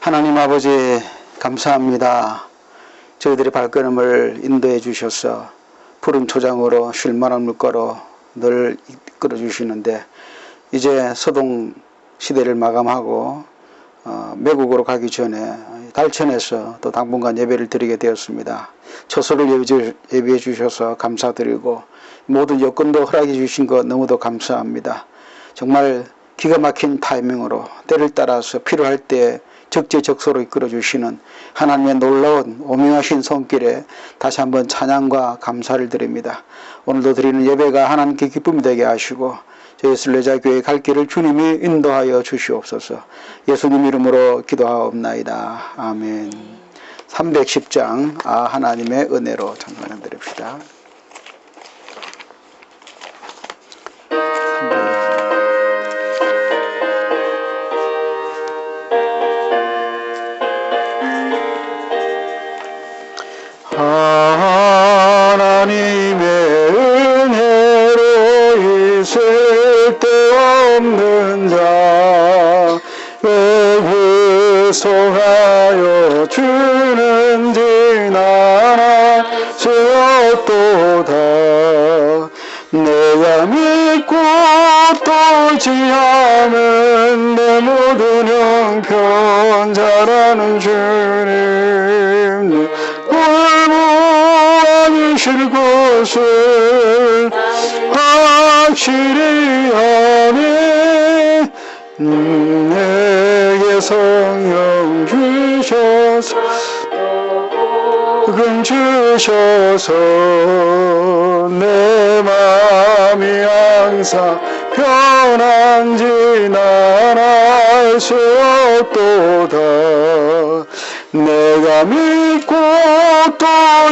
하나님 아버지 감사합니다. 저희들의 발걸음을 인도해 주셔서 푸른 초장으로 쉴만한 물가로 늘 이끌어 주시는데, 이제 소동 시대를 마감하고 매국으로 가기 전에 달천에서 또 당분간 예배를 드리게 되었습니다. 초소를 예비해 주셔서 감사드리고 모든 여건도 허락해 주신 것 너무도 감사합니다. 정말 기가 막힌 타이밍으로 때를 따라서 필요할 때 적재적소로 이끌어 주시는 하나님의 놀라운 오묘하신 손길에 다시 한번 찬양과 감사를 드립니다. 오늘도 드리는 예배가 하나님께 기쁨이 되게 하시고 저희 순례자교회 갈 길을 주님이 인도하여 주시옵소서. 예수님 이름으로 기도하옵나이다. 아멘. 310장 하나님의 은혜로 찬양 드립시다. 하나님의 은혜로 있을 데 없는 자 왜 구속하여 주는지 나나 세웠도다. 내가 믿고 또 지향은 내 모든 형편 잘하는 주님 돌보아주실 것을 확실히 하네. 내게 성령 주셔서 금 주셔서 내 마음이 항상 편한지 난 알 수 없도다. 내가 믿고 또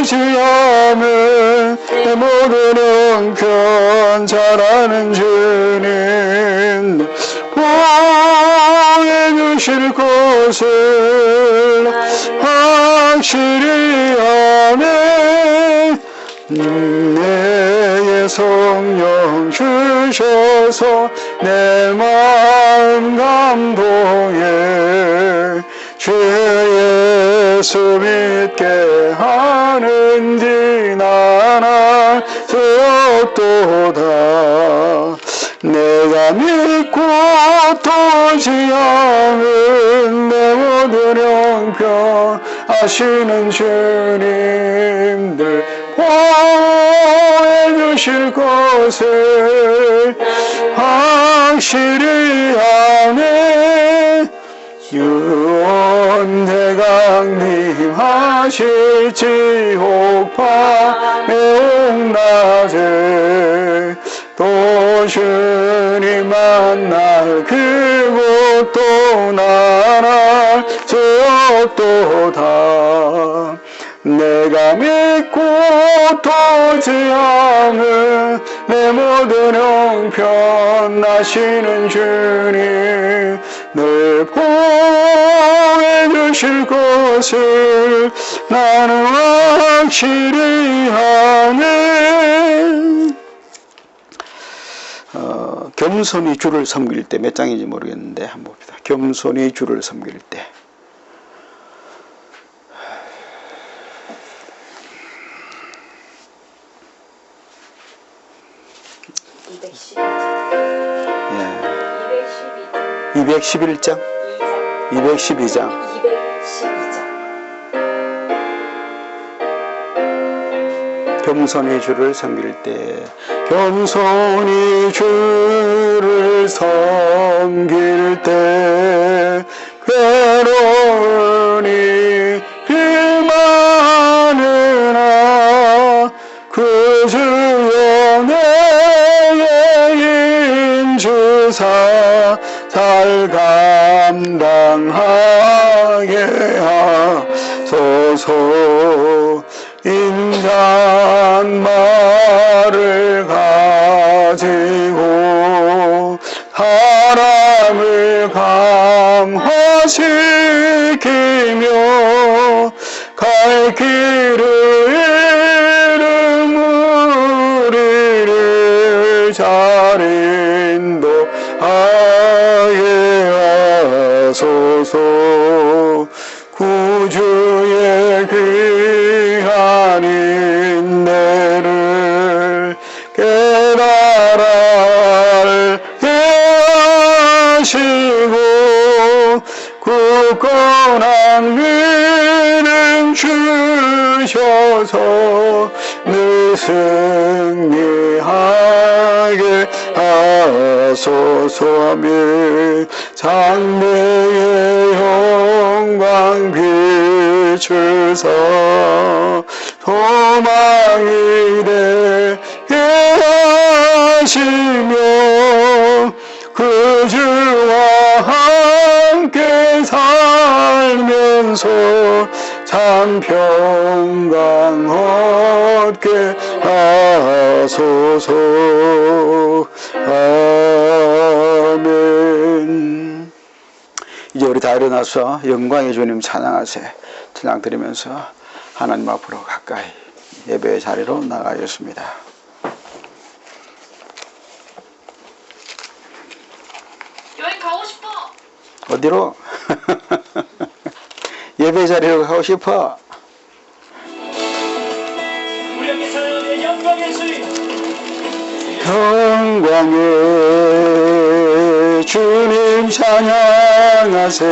지향은 내 모든 형편 잘하는 주님 보여주실 것을 확실히 아네. 내게 성령 주셔서 내 마음 감동해 주 예수 믿게 하는지 난 알 수 없도다. 내가 믿고 또 지향은 내 모든 형편 아시는 주님들 보여주실 것을 확실히 아네. 유언대강님 하실지 혹파 매옥낮에 또 주님 만날 그곳도 나날 수 없도다. 내가 믿고 또 지향은 내 모든 형편 아시는 주님 늘 보여주실 것을 나는 확실히 아네. 겸손히 주를 섬길 때 몇 장인지 모르겠는데 한번 봅시다. 겸손히 주를 섬길 때. 예. 211장? 212장. 겸손히 주를 섬길 때, 겸손히 주를 섬길 때 괴로우니 그만으나 그 주여 내게 인주사 잘 감당하게 하소서. 인간 말을 가지고 사람을 감화시키며 갈 길을 잃은 우리를 잘 인도하게 하소서. 구주의 귀한 인내를 깨달아 알게 하시고 굳건한 믿음 주셔서 늘 승리하게 하소서며 장래의 영광 비추사 소망이 되게 하시며 그 주와 함께 살면서 참 평강 얻게 하소서. 아멘. 이제 우리 다 일어나서 영광의 주님 찬양하세. 찬양 드리면서 하나님 앞으로 가까이 예배의 자리로 나가겠습니다. 여행 가고 싶어. 어디로? 예배 자리로 가고 싶어. 우리 함께 찬양하며 영광의 주님. 영광의 주님 찬양하세.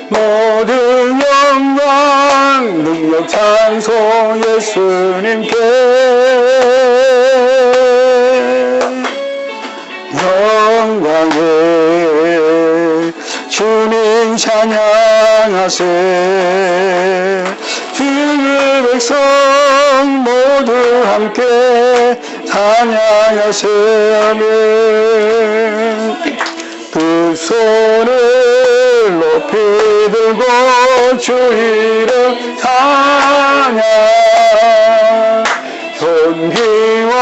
모든 영광 능력 찬송 예수님께. 영광의 주님 찬양하세. 주의 백성 모두 함께 찬양하세. 아멘. 두 손을 높이 들고 주 이름 찬양. 존귀와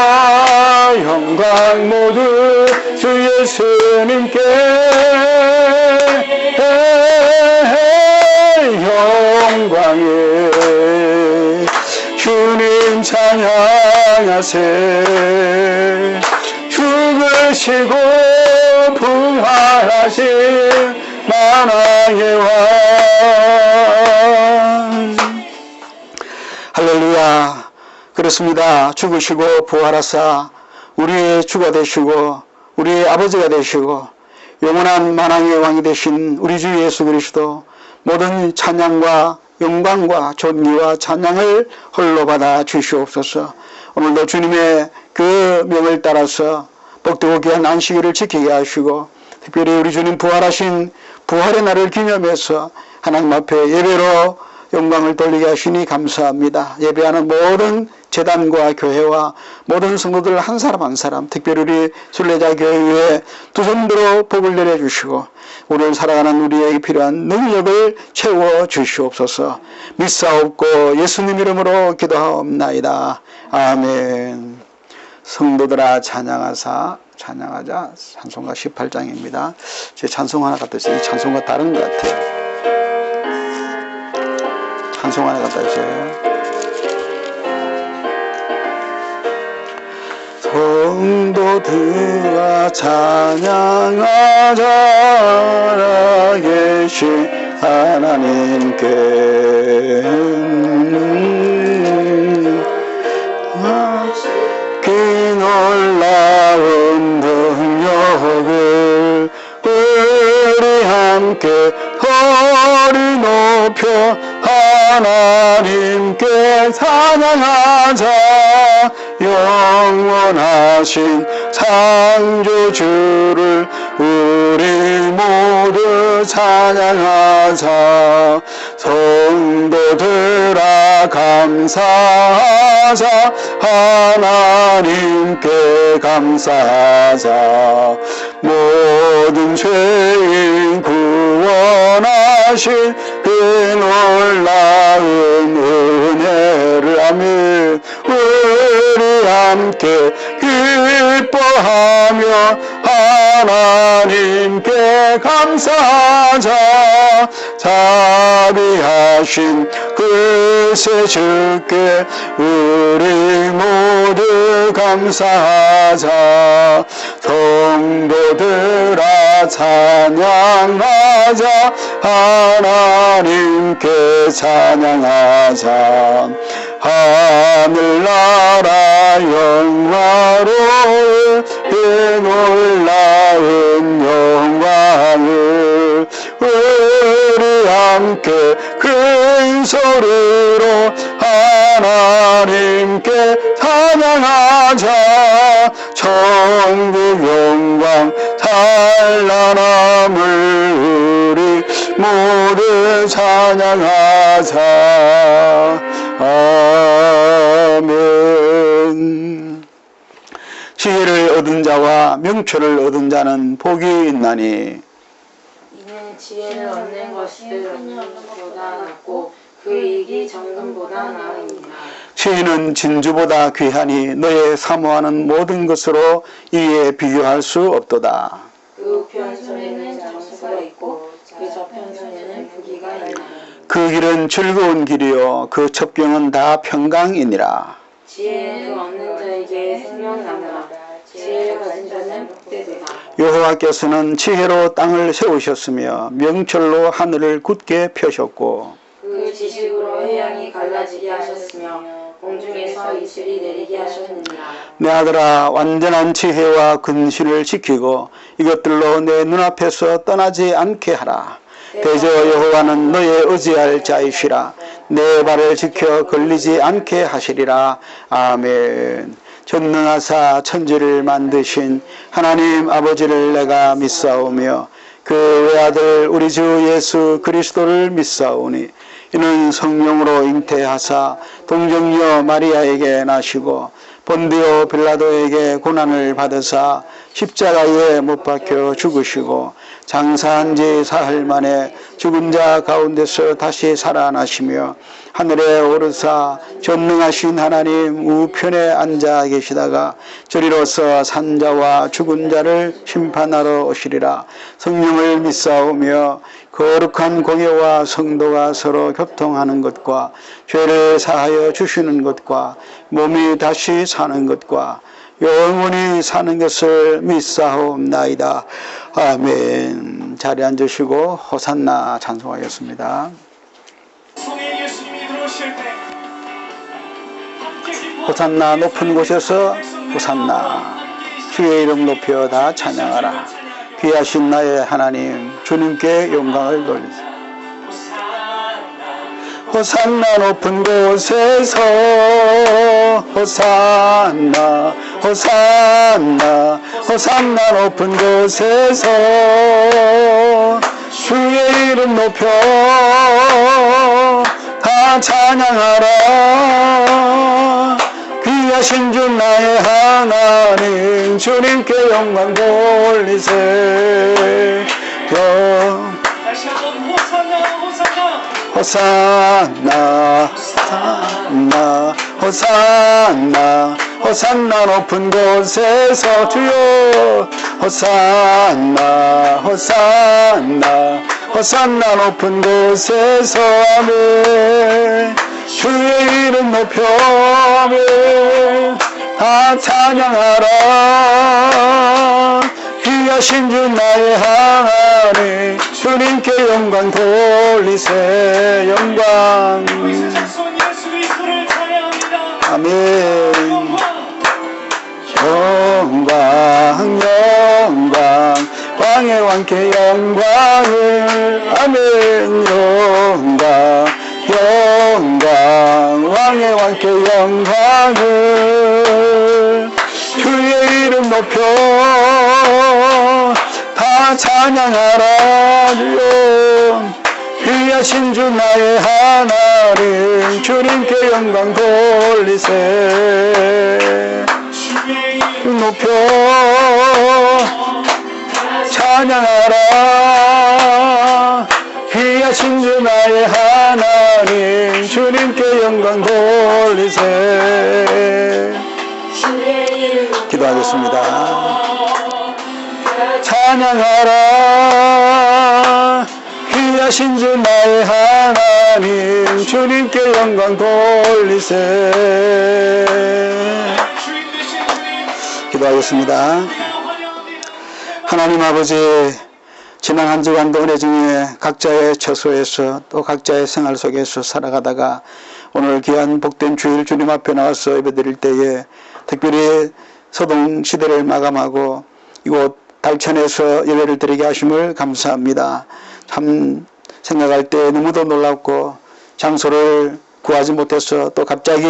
영광 모두 주 예수님께. 영광의 주님 찬양하세. 죽으시고 부활하신 만왕의 왕. 할렐루야. 그렇습니다. 죽으시고 부활하사 우리의 주가 되시고 우리의 아버지가 되시고 영원한 만왕의 왕이 되신 우리 주 예수 그리스도 모든 찬양과 영광과 존귀와 찬양을 홀로 받아 주시옵소서. 오늘도 주님의 그 명을 따라서 복되고 귀한 안식일을 지키게 하시고 특별히 우리 주님 부활하신 부활의 날을 기념해서 하나님 앞에 예배로 영광을 돌리게 하시니 감사합니다. 예배하는 모든 재단과 교회와 모든 성도들 한 사람 한 사람, 특별히 우리 순례자 교회에 두 손들어 복을 내려주시고 오늘 살아가는 우리에게 필요한 능력을 채워 주시옵소서. 믿사옵고 예수님 이름으로 기도하옵나이다. 아멘. 성도들아 찬양하자. 찬송가 18장입니다. 제 찬송 하나 갖다 주세요. 이 찬송과 다른 것 같아요. 찬송 하나 갖다 주세요. 성도들아 찬양하자. 살아계신 하나님께 그 놀라운 능력을 우리 함께 허리 높여 하나님께 찬양하자. 영원하신 창조주를 우리 모두 찬양하자. 성도들아 감사하자. 하나님께 감사하자. 모든 죄인 구원하신 그 놀라운 은혜를 아멘. 우리 함께 기뻐하며 하나님께 감사하자. 자비하신 그새 주께 우리 모두 감사하자. 성도들아 찬양하자. 하나님께 찬양하자. 하늘나라 영화로운 이 놀라운 영광을 우리 함께 큰 소리로 하나님께 찬양하자. 천국 영광 찬란함을 우리 모두 찬양하자. 아멘. 지혜를 얻은 자와 명철을 얻은 자는 복이 있나니 이는 지혜를 얻는 것이 보다 낫고 그 이익이 정금보다 나으니라. 지혜는 진주보다 귀하니 너의 사모하는 모든 것으로 이에 비교할 수 없도다. 그 우편손에는 정수가 있고 그 저편손에는 부귀가 있나니 그 길은 즐거운 길이요 그 첩경은 다 평강이니라. 지혜를 얻는 자에게 생명나무라. 지혜를 가진 자는 복되도다. 여호와께서는 지혜로 땅을 세우셨으며 명철로 하늘을 굳게 펴셨고 그 지식으로 해양이 갈라지게 하셨으며 공중에서 이슬이 내리게 하셨느니라. 내 아들아 완전한 지혜와 근신을 지키고 이것들로 내 눈앞에서 떠나지 않게 하라. 대저 여호와는 너의 의지할 자이시라. 내 발을 지켜 걸리지 않게 하시리라. 아멘. 전능하사 천지를 만드신 하나님 아버지를 내가 믿사오며 그 외아들 우리 주 예수 그리스도를 믿사오니 이는 성령으로 잉태하사 동정녀 마리아에게 나시고 본디오 빌라도에게 고난을 받으사 십자가에 못 박혀 죽으시고 장사한 지 사흘 만에 죽은 자 가운데서 다시 살아나시며 하늘에 오르사 전능하신 하나님 우편에 앉아 계시다가 저리로서 산자와 죽은 자를 심판하러 오시리라. 성령을 믿사오며 거룩한 공예와 성도가 서로 교통하는 것과 죄를 사하여 주시는 것과 몸이 다시 사는 것과 영원히 사는 것을 믿사옵나이다. 아멘. 자리에 앉으시고 호산나 찬송하겠습니다. 성의 예수님이 들어오실 때 함께 기뻐하며 호산나 높은 곳에서 호산나 주의 이름 높여 다 찬양하라. 귀하신 나의 하나님 주님께 영광을 돌리세. 호산나 높은 곳에서 호산나 호산나 호산나 높은 곳에서 주의 이름 높여 다 찬양하라. 귀하신 주 나의 하나님 주님께 영광 돌리세. 다시 한번 호산나 호산나 호산나 호산나 호산나 호산나 높은 곳에서 주여 호산나 호산나 호산나 높은 곳에서 아멘. 주의 이름 높여 아멘. 다 찬양하라. 귀하신 주 나의 하나님 주님께 영광 돌리세. 영광 자손 예수 그리스도를 찬양합니다. 아멘. 영광 영광 영광 왕의 왕께 영광을 아멘. 영광 영광 왕의 왕께 영광을 주의 이름 높여 다 찬양하라. 주여 귀하신 주 나의 하나님 주님께 영광 돌리세. 주의 이름 높여 찬양하라. 귀하신 주 나의 하나님 주님께 영광 돌리세. 기도하겠습니다. 찬양하라. 귀하신 위대하신 주 나의 하나님 주님께 영광 돌리세. 주인 되신 주님 기도하겠습니다. 환영합니다. 하나님 아버지, 지난 한 주간도 은혜 중에 각자의 처소에서 또 각자의 생활 속에서 살아가다가 오늘 귀한 복된 주일 주님 앞에 나와서 예배드릴 때에 특별히 소동 시대를 마감하고 이곳 달천에서 예배를 드리게 하심을 감사합니다. 참 생각할 때 너무도 놀랍고 장소를 구하지 못해서 또 갑자기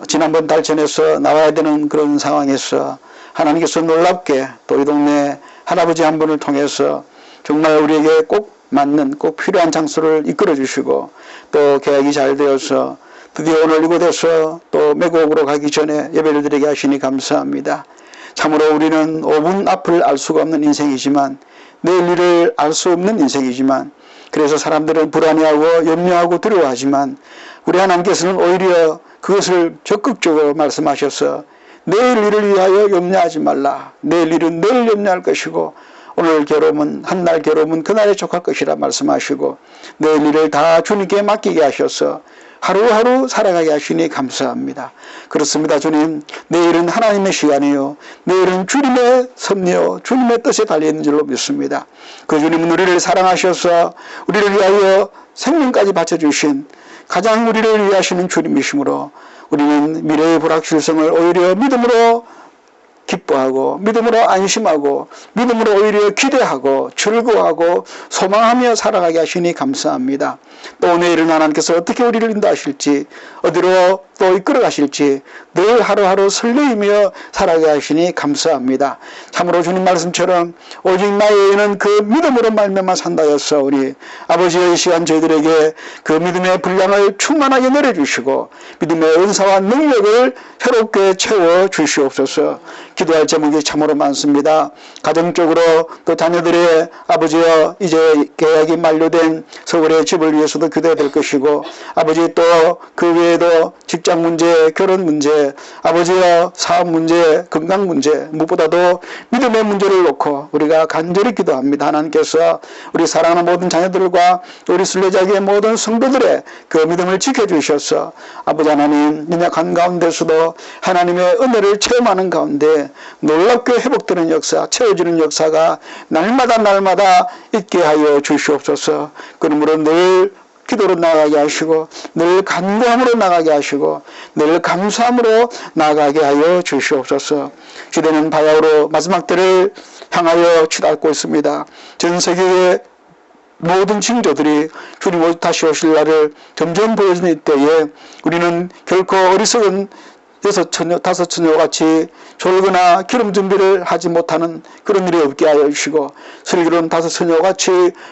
지난번 달천에서 나와야 되는 그런 상황에서 하나님께서 놀랍게 또 이 동네 할아버지 한 분을 통해서 정말 우리에게 꼭 맞는 꼭 필요한 장소를 이끌어 주시고 또 계약이 잘 되어서 드디어 오늘 이곳에서 또 매곡으로 가기 전에 예배를 드리게 하시니 감사합니다. 참으로 우리는 5분 앞을 알 수가 없는 인생이지만 내일 일을 알 수 없는 인생이지만 그래서 사람들은 불안해하고 염려하고 두려워하지만 우리 하나님께서는 오히려 그것을 적극적으로 말씀하셔서 내일 일을 위하여 염려하지 말라. 내일 일은 내일 염려할 것이고 오늘 괴로움은 한날 괴로움은 그날에 족할 것이라 말씀하시고 내일 일을 다 주님께 맡기게 하셔서 하루하루 살아가게 하시니 감사합니다. 그렇습니다. 주님, 내일은 하나님의 시간이요 내일은 주님의 섭리요 주님의 뜻에 달려있는 줄로 믿습니다. 그 주님은 우리를 사랑하셔서 우리를 위하여 생명까지 바쳐주신 가장 우리를 위하시는 주님이시므로 우리는 미래의 불확실성을 오히려 믿음으로 기뻐하고 믿음으로 안심하고 믿음으로 오히려 기대하고 즐거워하고 소망하며 살아가게 하시니 감사합니다. 또 내일은 하나님께서 어떻게 우리를 인도하실지 어디로 또 이끌어 가실지 늘 하루하루 설레이며 살아가게 하시니 감사합니다. 참으로 주님 말씀처럼 오직 나의 그 믿음으로 말미암아 산다였사오니 아버지의 이 시간 저희들에게 그 믿음의 분량을 충만하게 내려주시고 믿음의 은사와 능력을 새롭게 채워 주시옵소서. 기도할 제목이 참으로 많습니다. 가정적으로 또 자녀들의 아버지여 이제 계약이 만료된 서울의 집을 위해서도 기도해야 될 것이고 아버지 또 그 외에도 직장 문제, 결혼 문제, 아버지여 사업 문제, 건강 문제 무엇보다도 믿음의 문제를 놓고 우리가 간절히 기도합니다. 하나님께서 우리 사랑하는 모든 자녀들과 우리 순례자의 모든 성도들의 그 믿음을 지켜주셔서 아버지 하나님 연약한 가운데서도 하나님의 은혜를 체험하는 가운데 놀랍게 회복되는 역사, 채워지는 역사가 날마다 있게 하여 주시옵소서. 그러므로 늘 기도로 나가게 하시고 늘 간구함으로 나가게 하시고 늘 감사함으로 나가게 하여 주시옵소서. 시대는 바야흐로 마지막 때를 향하여 치닫고 있습니다. 전 세계의 모든 징조들이 주님 다시 오실 날을 점점 보여주는 이때에 우리는 결코 어리석은 다섯 처녀 같이 졸거나 기름 준비를 하지 못하는 그런 일이 없게 하여 주시고 슬기로운 다섯 처녀 같이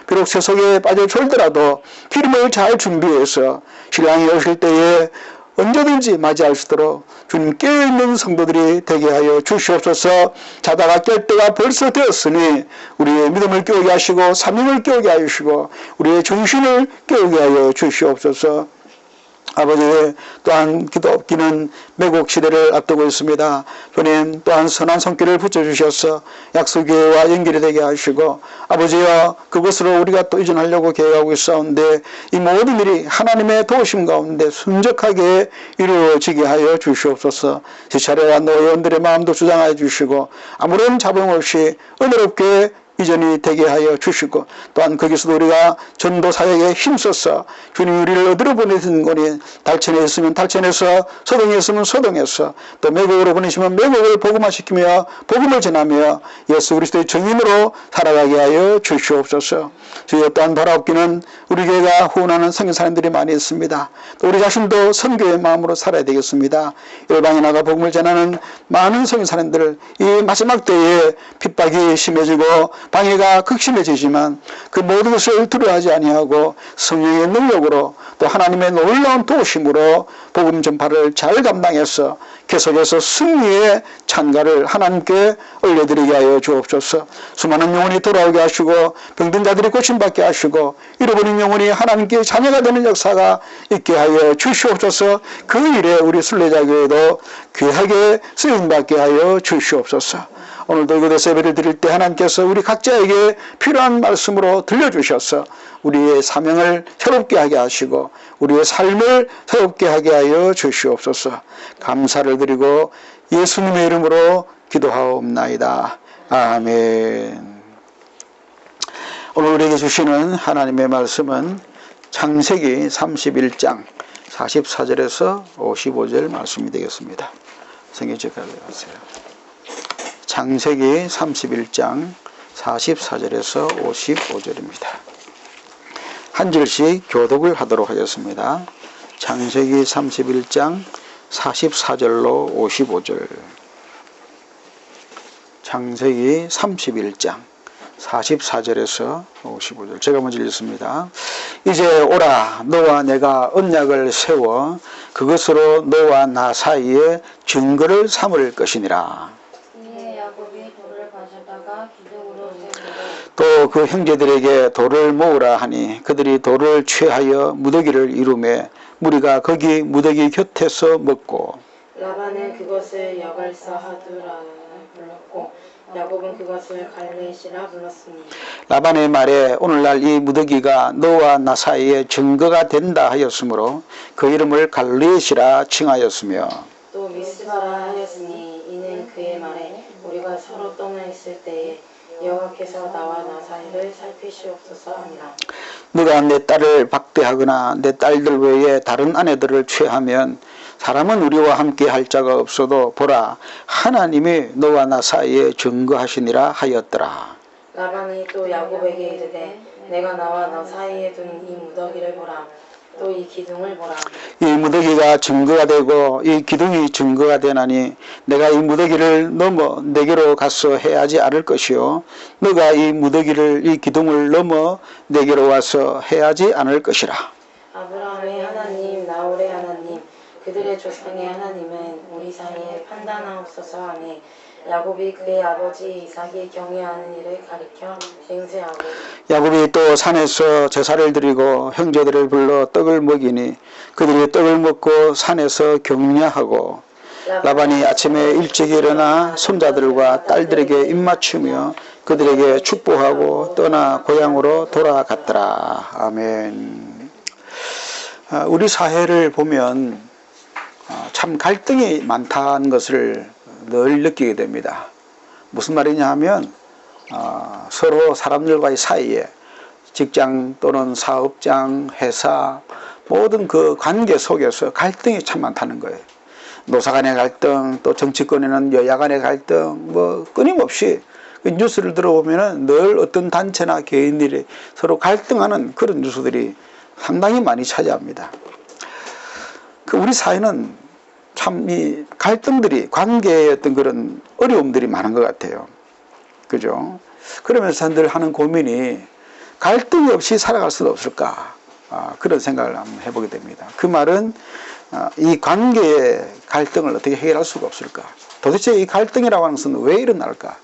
비록 세속에 빠져 졸더라도 기름을 잘 준비해서 신랑이 오실 때에 언제든지 맞이할 수 있도록 주님 깨어있는 성도들이 되게 하여 주시옵소서. 자다가 깰 때가 벌써 되었으니 우리의 믿음을 깨우게 하시고 사명을 깨우게 하여 주시고 우리의 정신을 깨우게 하여 주시옵소서. 아버지 또한 기도기는 매곡 시대를 앞두고 있습니다. 주님 또한 선한 손길을 붙여주셔서 약속교회와 연결이 되게 하시고 아버지여 그곳으로 우리가 또 이전하려고 계획하고 있사온데 이 모든 일이 하나님의 도우심 가운데 순적하게 이루어지게 하여 주시옵소서. 지차례와 노예원들의 마음도 주장하여 주시고 아무런 자본 없이 은혜롭게 이전이 되게 하여 주시고 또한 거기서도 우리가 전도 사역에 힘써서 주님 우리를 어디로 보내신 거니 달천에 있으면 달천에서 소동에 있으면 소동에서 또 매곡으로 보내시면 매곡을 복음화시키며 복음을 전하며 예수 그리스도의 정인으로 살아가게 하여 주시옵소서. 주여 또한 바라옵기는 우리 교회가 후원하는 선교 사람들이 많이 있습니다. 또 우리 자신도 선교의 마음으로 살아야 되겠습니다. 열방에 나가 복음을 전하는 많은 선교 사람들 이 마지막 때에 핍박이 심해지고 방해가 극심해지지만 그 모든 것을 두려워하지 아니하고 성령의 능력으로 또 하나님의 놀라운 도우심으로 복음 전파를 잘 감당해서 계속해서 승리의 찬가를 하나님께 올려드리게 하여 주옵소서. 수많은 영혼이 돌아오게 하시고 병든 자들이 고침받게 하시고 잃어버린 영혼이 하나님께 자녀가 되는 역사가 있게 하여 주시옵소서. 그 일에 우리 순례자교회도 귀하게 쓰임받게 하여 주시옵소서. 오늘도 이곳에서 예배를 드릴 때 하나님께서 우리 각자에게 필요한 말씀으로 들려주셔서 우리의 사명을 새롭게 하게 하시고 우리의 삶을 새롭게 하게 하여 주시옵소서. 감사를 드리고 예수님의 이름으로 기도하옵나이다. 아멘. 오늘 우리에게 주시는 하나님의 말씀은 창세기 31장 44절에서 55절 말씀이 되겠습니다. 성경책 가져가세요. 창세기 31장 44절에서 55절입니다. 한 절씩 교독을 하도록 하겠습니다. 창세기 31장 44절로 55절. 창세기 31장 44절에서 55절. 제가 먼저 읽습니다. 이제 오라, 너와 내가 언약을 세워 그것으로 너와 나 사이에 증거를 삼을 것이니라. 이에 야곱이 돌을 가져다가 기둥으로 세우고 또 그 형제들에게 돌을 모으라 하니 그들이 돌을 취하여 무더기를 이루매 무리가 거기 무더기 곁에서 먹고 라반은 그것을 여갈사하두라 불렀고 야곱은 그것을 갈레시라 불렀으니 라반의 말에 오늘날 이 무더기가 너와 나 사이에 증거가 된다 하였으므로 그 이름을 갈레시라 칭하였으며 또 미스바라 하였으니 이는 그의 말에 우리가 서로 떠나 있을 때에 여호와께서 나와 나 사이를 살피시옵소서 하니라. 너가 내 딸을 박대하거나 내 딸들 외에 다른 아내들을 취하면 사람은 우리와 함께 할 자가 없어도 보라 하나님이 너와 나 사이에 증거하시니라 하였더라. 라반이 또 야곱에게 이르되 내가 나와 너 사이에 둔 이 무더기를 보라. 또 이 기둥을 보라. 이 무더기가 증거가 되고 이 기둥이 증거가 되나니 내가 이 무더기를 넘어 내게로 가서 해야지 않을 것이요 너가 이 무더기를 이 기둥을 넘어 내게로 와서 해야지 않을 것이라. 아브라함의 하나님 나홀의 하나님 그들의 조상의 하나님은 우리 사이에 판단하옵소서 하니 야곱이 그의 아버지 이삭이 경외하는 일을 가리켜 맹세하고 야곱이 또 산에서 제사를 드리고 형제들을 불러 떡을 먹이니 그들이 떡을 먹고 산에서 격려하고 라반이 아침에 일찍 일어나 손자들과 딸들에게 입맞추며 그들에게 축복하고 떠나 고향으로 돌아갔더라. 아멘. 우리 사회를 보면 참 갈등이 많다는 것을 늘 느끼게 됩니다. 무슨 말이냐 하면 서로 사람들과의 사이에 직장 또는 사업장, 회사 모든 그 관계 속에서 갈등이 참 많다는 거예요. 노사 간의 갈등, 또 정치권에는 여야 간의 갈등, 뭐 끊임없이 그 뉴스를 들어보면 늘 어떤 단체나 개인들이 서로 갈등하는 그런 뉴스들이 상당히 많이 차지합니다. 그 우리 사회는 참 이 갈등들이 관계의 어떤 그런 어려움들이 많은 것 같아요. 그죠? 그러면서 늘 하는 고민이 갈등이 없이 살아갈 수는 없을까? 그런 생각을 한번 해보게 됩니다. 그 말은 이 관계의 갈등을 어떻게 해결할 수가 없을까? 도대체 이 갈등이라고 하는 것은 왜 일어날까?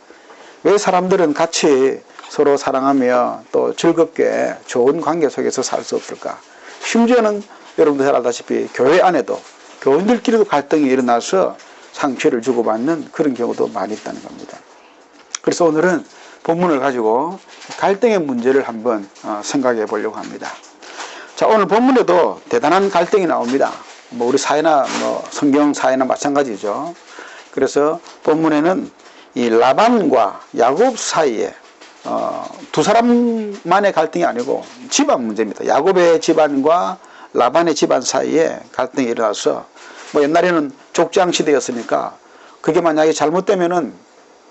왜 사람들은 같이 서로 사랑하며 또 즐겁게 좋은 관계 속에서 살 수 없을까? 심지어는 여러분들 잘 알다시피 교회 안에도 교인들끼리도 갈등이 일어나서 상처를 주고받는 그런 경우도 많이 있다는 겁니다. 그래서 오늘은 본문을 가지고 갈등의 문제를 한번 생각해 보려고 합니다. 자, 오늘 본문에도 대단한 갈등이 나옵니다. 뭐 우리 사회나 뭐 성경 사회나 마찬가지죠. 그래서 본문에는 이 라반과 야곱 사이에 두 사람만의 갈등이 아니고 집안 문제입니다. 야곱의 집안과 라반의 집안 사이에 갈등이 일어나서 뭐 옛날에는 족장 시대였으니까 그게 만약에 잘못되면은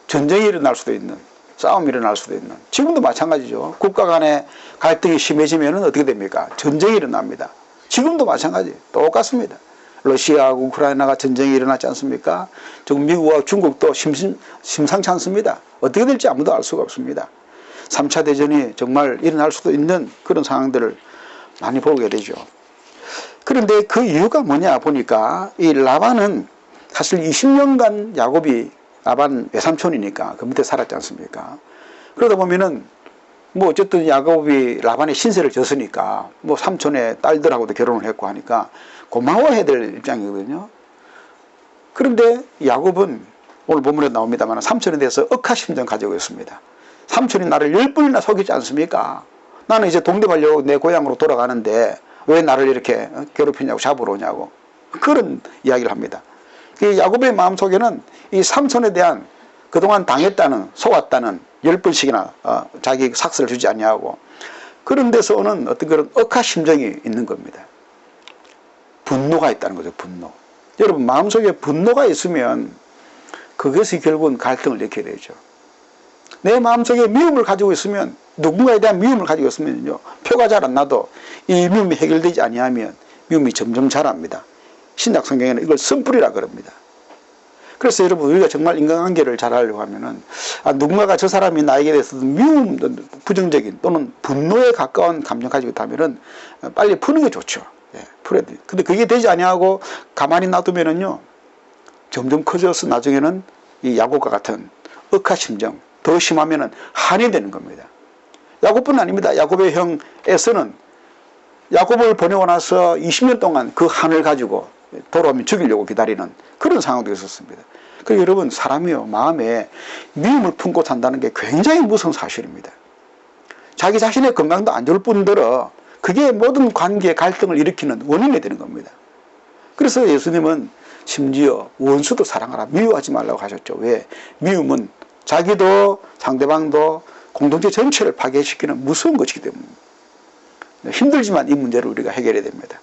전쟁이 일어날 수도 있는, 싸움이 일어날 수도 있는, 지금도 마찬가지죠. 국가 간의 갈등이 심해지면은 어떻게 됩니까? 전쟁이 일어납니다. 지금도 마찬가지, 똑같습니다. 러시아하고 우크라이나가 전쟁이 일어났지 않습니까? 지금 미국과 중국도 심상치 않습니다. 어떻게 될지 아무도 알 수가 없습니다. 3차 대전이 정말 일어날 수도 있는 그런 상황들을 많이 보게 되죠. 그런데 그 이유가 뭐냐 보니까 이 라반은 사실 20년간 야곱이 라반 외삼촌이니까 그 밑에 살았지 않습니까? 그러다 보면은 뭐 어쨌든 야곱이 라반의 신세를 졌으니까 뭐 삼촌의 딸들하고도 결혼을 했고 하니까 고마워해야 될 입장이거든요. 그런데 야곱은 오늘 본문에 나옵니다만 삼촌에 대해서 억하심정 가지고 있습니다. 삼촌이 나를 10번이나 속이지 않습니까? 나는 이제 동대하려고 내 고향으로 돌아가는데 왜 나를 이렇게 괴롭히냐고 잡으러 오냐고 그런 이야기를 합니다. 야곱의 마음속에는 이 삼손에 대한 그동안 당했다는 속았다는 10번씩이나 자기 삭스를 주지 않냐고 그런 데서 오는 어떤 그런 억하심정이 있는 겁니다. 분노가 있다는 거죠. 분노. 여러분 마음속에 분노가 있으면 그것이 결국은 갈등을 일으키게 되죠. 내 마음속에 미움을 가지고 있으면 누군가에 대한 미움을 가지고 있으면요 표가 잘 안 나도 이 미움이 해결되지 아니하면 미움이 점점 자랍니다. 신약 성경에는 이걸 선불이라 그럽니다. 그래서 여러분 우리가 정말 인간관계를 잘 하려고 하면은 누군가가 저 사람이 나에게 대해서 미움, 부정적인 또는 분노에 가까운 감정 가지고 있다면은 빨리 푸는 게 좋죠. 예, 풀어야 돼요. 근데 그게 되지 아니하고 가만히 놔두면은요 점점 커져서 나중에는 이 야곱과 같은 억하심정 더 심하면은 한이 되는 겁니다. 야곱뿐 아닙니다. 야곱의 형 에서는 야곱을 보내고 나서 20년 동안 그 한을 가지고 돌아오면 죽이려고 기다리는 그런 상황도 있었습니다. 그리고 여러분 사람이요 마음에 미움을 품고 산다는 게 굉장히 무서운 사실입니다. 자기 자신의 건강도 안 좋을 뿐더러 그게 모든 관계의 갈등을 일으키는 원인이 되는 겁니다. 그래서 예수님은 심지어 원수도 사랑하라 미워하지 말라고 하셨죠. 왜? 미움은 자기도 상대방도 공동체 전체를 파괴시키는 무서운 것이기 때문입니다. 힘들지만 이 문제를 우리가 해결해야 됩니다.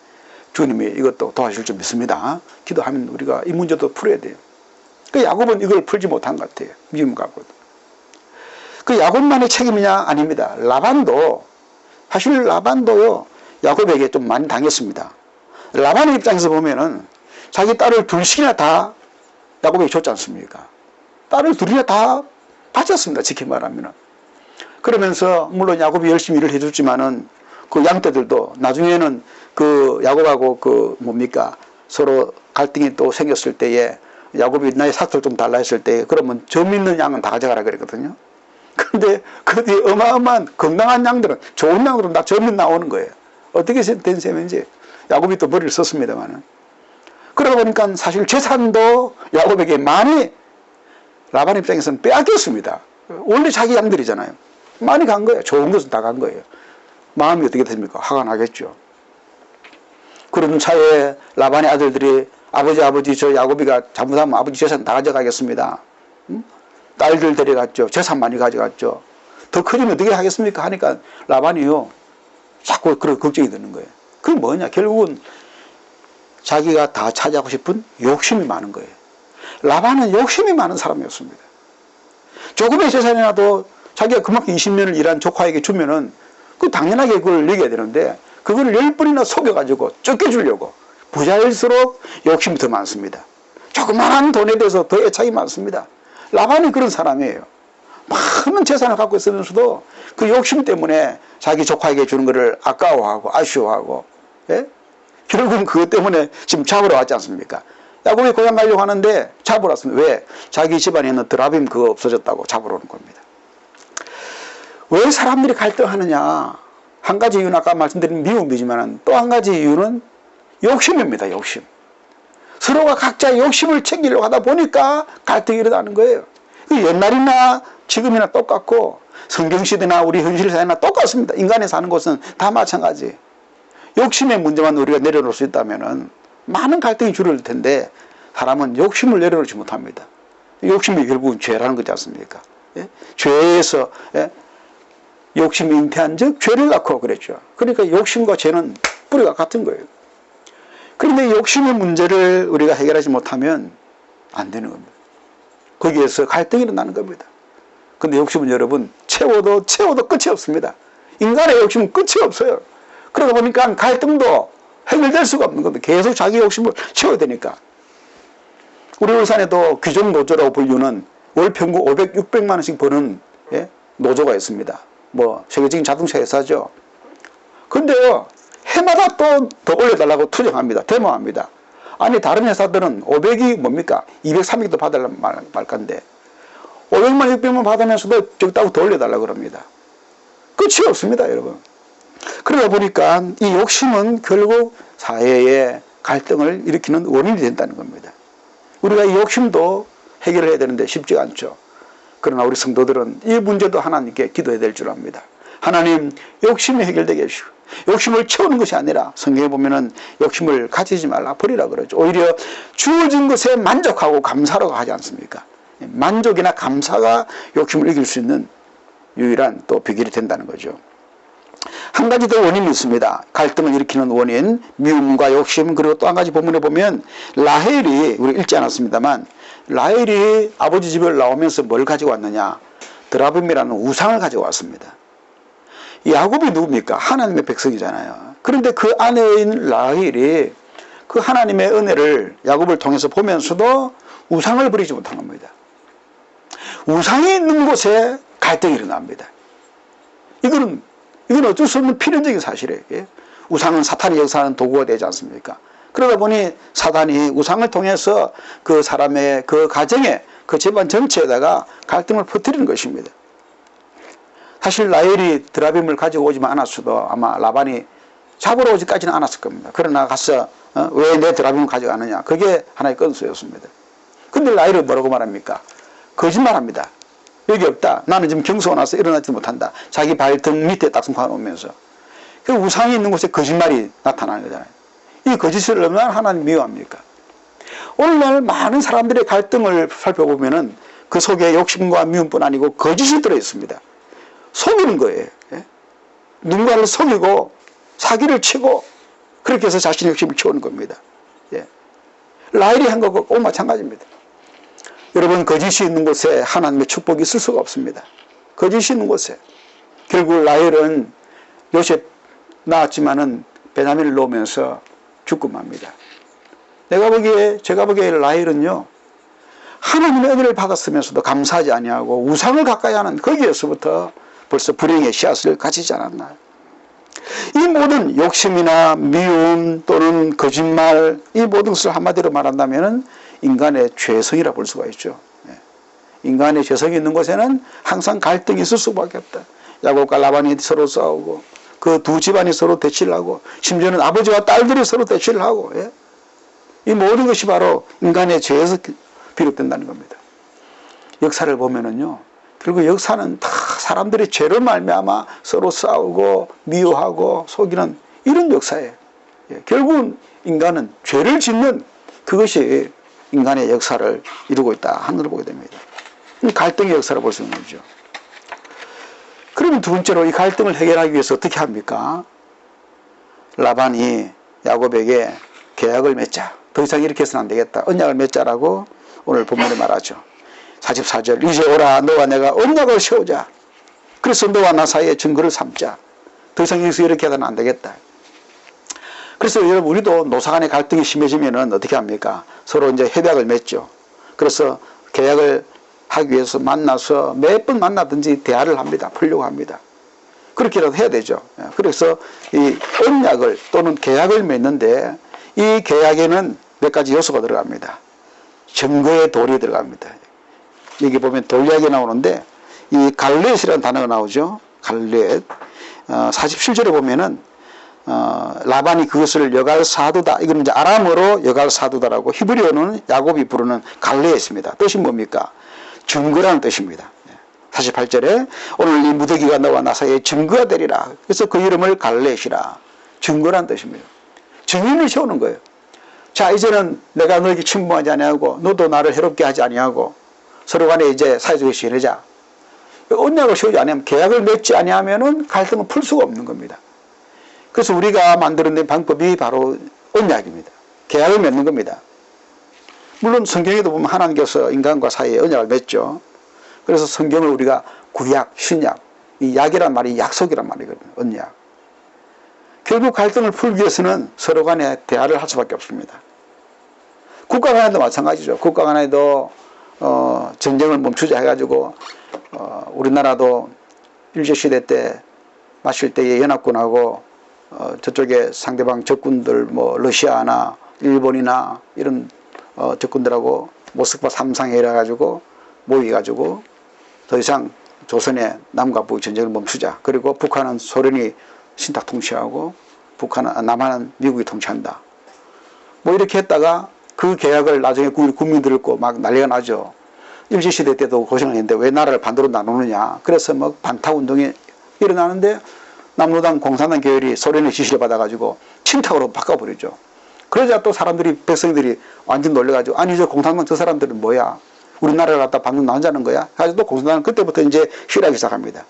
주님이 이것도 도와줄 줄 믿습니다. 기도하면 우리가 이 문제도 풀어야 돼요. 그 야곱은 이걸 풀지 못한 것 같아요. 미움 갖고도. 그 야곱만의 책임이냐? 아닙니다. 라반도 사실 라반도요 야곱에게 좀 많이 당했습니다. 라반의 입장에서 보면은 자기 딸을 둘씩이나 다 야곱에게 줬지 않습니까? 딸을 둘이나 다 바쳤습니다. 직히 말하면은. 그러면서 물론 야곱이 열심히 일을 해줬지만은 그 양떼들도 나중에는 그 야곱하고 그 뭡니까 서로 갈등이 또 생겼을 때에 야곱이 나의 삭스를 좀 달라 했을 때 그러면 점 있는 양은 다 가져가라 그랬거든요. 그런데 그 뒤에 어마어마한 건강한 양들은 좋은 양들은 다 점이 나오는 거예요. 어떻게 된 셈인지 야곱이 또 머리를 썼습니다만은 그러다 보니까 사실 재산도 야곱에게 많이 라반 입장에서는 빼앗겼습니다. 원래 자기 양들이잖아요. 많이 간 거예요. 좋은 것은 다 간 거예요. 마음이 어떻게 됩니까? 화가 나겠죠. 그런 차에 라반의 아들들이 아버지 저 야곱이가 잘못하면 아버지 재산 다 가져가겠습니다. 딸들 데려갔죠. 재산 많이 가져갔죠. 더 커지면 어떻게 하겠습니까? 하니까 라반이요 자꾸 그런 걱정이 드는 거예요. 그게 뭐냐? 결국은 자기가 다 차지하고 싶은 욕심이 많은 거예요. 라반은 욕심이 많은 사람이었습니다. 조금의 재산이라도 자기가 그만큼 20년을 일한 조카에게 주면은 그 당연하게 그걸 얘기해야 되는데 그걸 10번이나 속여가지고 쫓겨주려고 부자일수록 욕심이 더 많습니다. 조그마한 돈에 대해서 더 애착이 많습니다. 라반이 그런 사람이에요. 많은 재산을 갖고 있으면서도 그 욕심 때문에 자기 조카에게 주는 것을 아까워하고 아쉬워하고 예? 결국은 그것 때문에 지금 잡으러 왔지 않습니까? 야곱이 고향 가려고 하는데 잡으러 왔습니다. 왜? 자기 집안에 있는 드라빔 그거 없어졌다고 잡으러 오는 겁니다. 왜 사람들이 갈등하느냐? 한 가지 이유는 아까 말씀드린 미움이지만 또 한 가지 이유는 욕심입니다. 욕심. 서로가 각자의 욕심을 챙기려고 하다 보니까 갈등이 일어나는 거예요. 옛날이나 지금이나 똑같고 성경시대나 우리 현실사회나 똑같습니다. 인간이 사는 곳은 다 마찬가지. 욕심의 문제만 우리가 내려놓을 수 있다면 많은 갈등이 줄어들 텐데 사람은 욕심을 내려놓지 못합니다. 욕심이 결국은 죄라는 거지 않습니까? 예? 죄에서 예? 욕심이 잉태한 즉 죄를 낳고 그랬죠. 그러니까 욕심과 죄는 뿌리가 같은 거예요. 그런데 욕심의 문제를 우리가 해결하지 못하면 안 되는 겁니다. 거기에서 갈등이 일어나는 겁니다. 근데 욕심은 여러분 채워도 끝이 없습니다. 인간의 욕심은 끝이 없어요. 그러다 보니까 갈등도 해결될 수가 없는 겁니다. 계속 자기 욕심을 채워야 되니까. 우리 울산에도 귀족노조라고 불리는 월 평균 500, 600만 원씩 버는 예? 노조가 있습니다. 뭐 세계적인 자동차 회사죠. 근데요 해마다 또 더 올려달라고 투정합니다. 데모합니다. 아니 다른 회사들은 500이 뭡니까? 200, 300도 받으려면 말건데 500만, 600만 받으면서도 적다고 더 올려달라고 그럽니다. 끝이 없습니다, 여러분. 그러다 보니까 이 욕심은 결국 사회의 갈등을 일으키는 원인이 된다는 겁니다. 우리가 이 욕심도 해결해야 되는데 쉽지가 않죠. 그러나 우리 성도들은 이 문제도 하나님께 기도해야 될 줄 압니다. 하나님, 욕심이 해결되게 해주시고, 욕심을 채우는 것이 아니라 성경에 보면은 욕심을 가지지 말라, 버리라 그러죠. 오히려 주어진 것에 만족하고 감사라고 하지 않습니까? 만족이나 감사가 욕심을 이길 수 있는 유일한 또 비결이 된다는 거죠. 한 가지 더 원인이 있습니다. 갈등을 일으키는 원인, 미움과 욕심. 그리고 또 한 가지 본문에 보면 라헬이, 우리 읽지 않았습니다만, 라헬이 아버지 집을 나오면서 뭘 가지고 왔느냐, 드라빔이라는 우상을 가지고 왔습니다. 야곱이 누굽니까? 하나님의 백성이잖아요. 그런데 그 아내인 라헬이 그 하나님의 은혜를 야곱을 통해서 보면서도 우상을 버리지 못한 겁니다. 우상이 있는 곳에 갈등이 일어납니다. 이건 어쩔 수 없는 필연적인 사실이에요. 우상은 사탄이 역사하는 도구가 되지 않습니까? 그러다 보니 사단이 우상을 통해서 그 사람의 그 가정에, 그 집안 전체에다가 갈등을 퍼뜨리는 것입니다. 사실 라헬이 드라빔을 가지고 오지만 않았어도 아마 라반이 잡으러 오지까지는 않았을 겁니다. 그러나 가서 왜 내 드라빔을 가져가느냐, 그게 하나의 건수였습니다. 근데 라헬은 뭐라고 말합니까? 거짓말합니다. 여기 없다. 나는 지금 경소가 나서 일어나지 못한다. 자기 발등 밑에 딱 놓으면서. 그 우상이 있는 곳에 거짓말이 나타나는 거잖아요. 이 거짓을 얼마나 하나님 미워합니까? 오늘날 많은 사람들의 갈등을 살펴보면은 그 속에 욕심과 미움뿐 아니고 거짓이 들어있습니다. 속이는 거예요. 누군가를 속이고 사기를 치고 그렇게 해서 자신의 욕심을 채우는 겁니다. 라헬이 한 것과 꼭 마찬가지입니다. 여러분, 거짓이 있는 곳에 하나님의 축복이 있을 수가 없습니다. 거짓이 있는 곳에. 결국 라헬은 요셉 낳았지만은 베냐민을 놓으면서 죽고 맙니다. 제가 보기에 라헬은요, 하나님의 은혜를 받았으면서도 감사하지 아니하고 우상을 가까이 하는 거기에서부터 벌써 불행의 씨앗을 가지지 않았나. 이 모든 욕심이나 미움 또는 거짓말, 이 모든 것을 한마디로 말한다면 인간의 죄성이라 볼 수가 있죠. 인간의 죄성이 있는 곳에는 항상 갈등이 있을 수밖에 없다. 야곱과 라반이 서로 싸우고 그 두 집안이 서로 대치를 하고 심지어는 아버지와 딸들이 서로 대치를 하고, 이 모든 것이 바로 인간의 죄에서 비롯된다는 겁니다. 역사를 보면은요, 결국 역사는 다 사람들이 죄로 말미암아 서로 싸우고 미워하고 속이는 이런 역사예요. 결국은 인간은 죄를 짓는 그것이 인간의 역사를 이루고 있다 하는 걸 보게 됩니다. 갈등의 역사를 볼 수 있는 거죠. 그러면 두 번째로 이 갈등을 해결하기 위해서 어떻게 합니까? 라반이 야곱에게 계약을 맺자. 더 이상 이렇게 해서는 안 되겠다. 언약을 맺자라고 오늘 본문에 말하죠. 44절, 이제 오라. 너와 내가 언약을 세우자. 그래서 너와 나 사이에 증거를 삼자. 더 이상 여기서 이렇게 해서는 안 되겠다. 그래서 여러분, 우리도 노사간의 갈등이 심해지면은 어떻게 합니까? 서로 이제 협약을 맺죠. 그래서 계약을 하기 위해서 만나서 몇 번 만나든지 대화를 합니다. 풀려고 합니다. 그렇게라도 해야 되죠. 그래서 이 언약을 또는 계약을 맺는데 이 계약에는 몇 가지 요소가 들어갑니다. 증거의 돌이 들어갑니다. 여기 보면 돌 이야기 나오는데 이 갈렛이라는 단어가 나오죠. 갈렛. 47절에 보면은 라반이 그것을 여갈사두다. 이건 이제 아람어로 여갈사두다라고, 히브리어는 야곱이 부르는 갈렛입니다. 뜻이 뭡니까? 증거라는 뜻입니다. 48절에 오늘 이 무더기가 너와 나 사이에 증거가 되리라. 그래서 그 이름을 갈렛이라. 증거라는 뜻입니다. 증인을 세우는 거예요. 자, 이제는 내가 너에게 침범하지 아니하고 너도 나를 해롭게 하지 아니하고 서로 간에 이제 사회적으로 지내자. 언약을 세우지 아니하면, 계약을 맺지 아니하면은 갈등을 풀 수가 없는 겁니다. 그래서 우리가 만들어낸 방법이 바로 언약입니다. 계약을 맺는 겁니다. 물론 성경에도 보면 하나님께서 인간과 사이에 언약을 맺죠. 그래서 성경을 우리가 구약, 신약, 이 약이란 말이 약속이란 말이거든요. 언약. 결국 갈등을 풀기 위해서는 서로 간에 대화를 할 수밖에 없습니다. 국가 간에도 마찬가지죠. 국가 간에도 전쟁을 멈추자 해가지고 우리나라도 일제시대 때 마실 때에 연합군하고 저쪽에 상대방 적군들 뭐 러시아나 일본이나 이런 적군들하고 모스크바 삼상회의를 해가지고 모여가지고 더 이상 조선의 남과 북 전쟁을 멈추자. 그리고 북한은 소련이 신탁 통치하고 남한은 미국이 통치한다. 뭐 이렇게 했다가 그 계약을 나중에 국민들이 읽고 막 난리가 나죠. 일제시대 때도 고생을 했는데 왜 나라를 반도로 나누느냐. 그래서 뭐 반타운동이 일어나는데 남로당 공산당 계열이 소련의 지시를 받아가지고 침탁으로 바꿔버리죠. 그러자 또 사람들이, 백성들이 완전 놀래가지고, 아니, 저 공산당 저 사람들은 뭐야? 우리나라를 갖다 반도 나누자는 거야? 그래서 또 공산당은 그때부터 이제 실하기 시작합니다.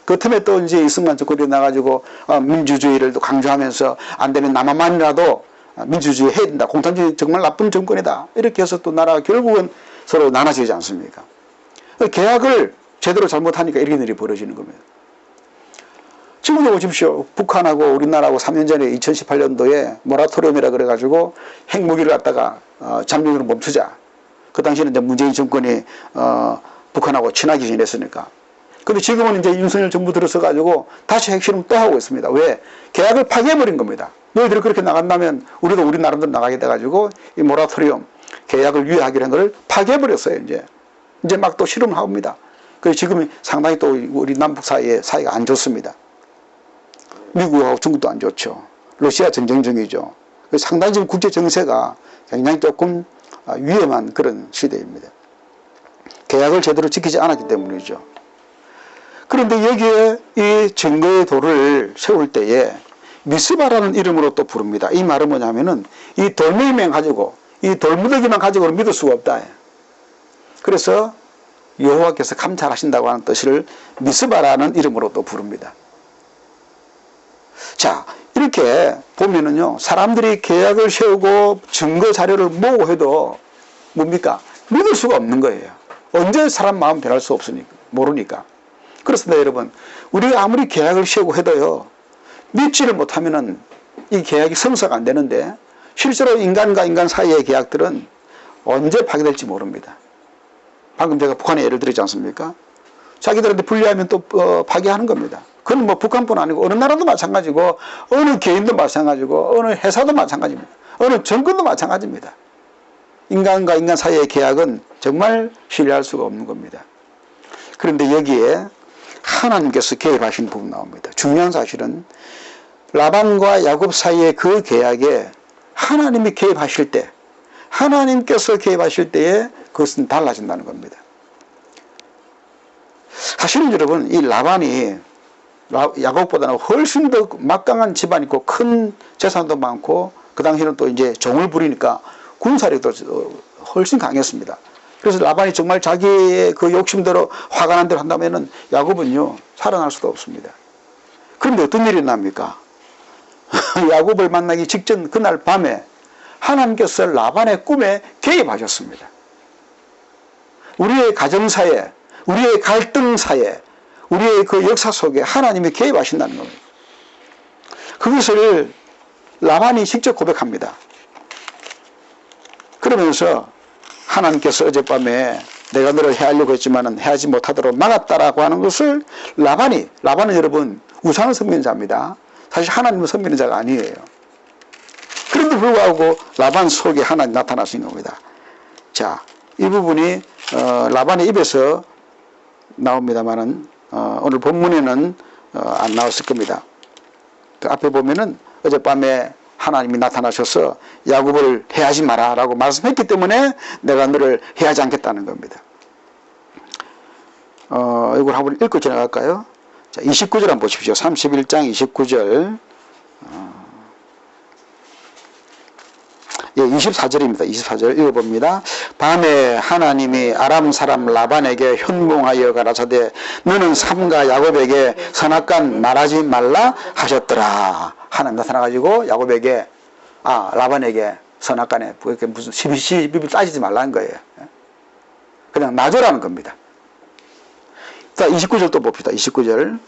그 틈에 또 이제 이승만 정권이 나가지고 민주주의를 또 강조하면서 안 되면 남한만이라도 민주주의 해야 된다. 공산주의 정말 나쁜 정권이다. 이렇게 해서 또 나라가 결국은 서로 나눠지지 않습니까? 계약을 제대로 잘못하니까 이런 일이 벌어지는 겁니다. 지금도 보십시오. 북한하고 우리나라하고 3년 전에 2018년도에 모라토리움이라 그래가지고 핵무기를 갖다가 잠룡으로 멈추자. 그 당시에는 이제 문재인 정권이 북한하고 친하게 지냈으니까. 근데 지금은 이제 윤석열 정부 들어서가지고 다시 핵실험 또 하고 있습니다. 왜? 계약을 파괴해버린 겁니다. 너희들이 그렇게 나간다면 우리도 우리 나름대로 나가게 돼가지고 이 모라토리움 계약을 유예하기로 한 걸 파괴해버렸어요. 이제 막 또 실험을 합니다. 그래서 지금 상당히 또 우리 남북 사이에 사이가 안 좋습니다. 미국하고 중국도 안 좋죠. 러시아 전쟁 중이죠. 상당히 지금 국제 정세가 굉장히 조금 위험한 그런 시대입니다. 계약을 제대로 지키지 않았기 때문이죠. 그런데 여기에 이 증거의 돌을 세울 때에 미스바라는 이름으로 또 부릅니다. 이 말은 뭐냐면은 이 돌멩이만 가지고, 이 돌무더기만 가지고는 믿을 수가 없다. 그래서 여호와께서 감찰하신다고 하는 뜻을 미스바라는 이름으로 또 부릅니다. 자, 이렇게 보면은요, 사람들이 계약을 세우고 증거 자료를 모으고 해도 뭡니까? 믿을 수가 없는 거예요. 언제 사람 마음 변할 수 없으니까, 모르니까. 그렇습니다, 여러분. 우리가 아무리 계약을 세우고 해도요, 믿지를 못하면은 이 계약이 성사가 안 되는데, 실제로 인간과 인간 사이의 계약들은 언제 파괴될지 모릅니다. 방금 제가 북한의 예를 들었지 않습니까? 자기들한테 불리하면 또 파괴하는 겁니다. 그건 뭐 북한뿐 아니고 어느 나라도 마찬가지고, 어느 개인도 마찬가지고, 어느 회사도 마찬가지입니다. 어느 정권도 마찬가지입니다. 인간과 인간 사이의 계약은 정말 신뢰할 수가 없는 겁니다. 그런데 여기에 하나님께서 개입하신 부분 나옵니다. 중요한 사실은 라반과 야곱 사이의 그 계약에 하나님이 개입하실 때, 하나님께서 개입하실 때에 그것은 달라진다는 겁니다. 사실은 여러분, 이 라반이 야곱보다는 훨씬 더 막강한 집안이고 큰 재산도 많고, 그 당시에는 또 이제 종을 부리니까 군사력도 훨씬 강했습니다. 그래서 라반이 정말 자기의 그 욕심대로 화가 난 대로 한다면은 야곱은요, 살아날 수도 없습니다. 그런데 어떤 일이 납니까? 야곱을 만나기 직전 그날 밤에 하나님께서 라반의 꿈에 개입하셨습니다. 우리의 가정사에, 우리의 갈등사에, 우리의 그 역사 속에 하나님이 개입하신다는 겁니다. 그것을 라반이 직접 고백합니다. 그러면서 하나님께서 어젯밤에 내가 너를 해하려고 했지만은 해하지 못하도록 막았다라고 하는 것을 라반은 여러분 우상을 섬기는 자입니다. 사실 하나님을 섬기는 자가 아니에요. 그런데 불구하고 라반 속에 하나님 나타나신 겁니다. 자, 이 부분이 라반의 입에서 나옵니다만은 오늘 본문에는 안 나왔을 겁니다. 그 앞에 보면은 어젯밤에 하나님이 나타나셔서 야곱을 해하지 마라 라고 말씀했기 때문에 내가 너를 해하지 않겠다는 겁니다. 이걸 한번 읽고 지나갈까요? 자, 29절 한번 보십시오. 31장 29절. 24절입니다. 24절 읽어봅니다. 밤에 하나님이 아람 사람 라반에게 현몽하여 가라사대 너는 삼가 야곱에게 선악간 말하지 말라 하셨더라. 하나님 나타나가지고 야곱에게 라반에게 선악간에 무슨 시비 따지지 말라는 거예요. 그냥 놔줘라는 겁니다. 자, 29절 또 봅시다. 29절.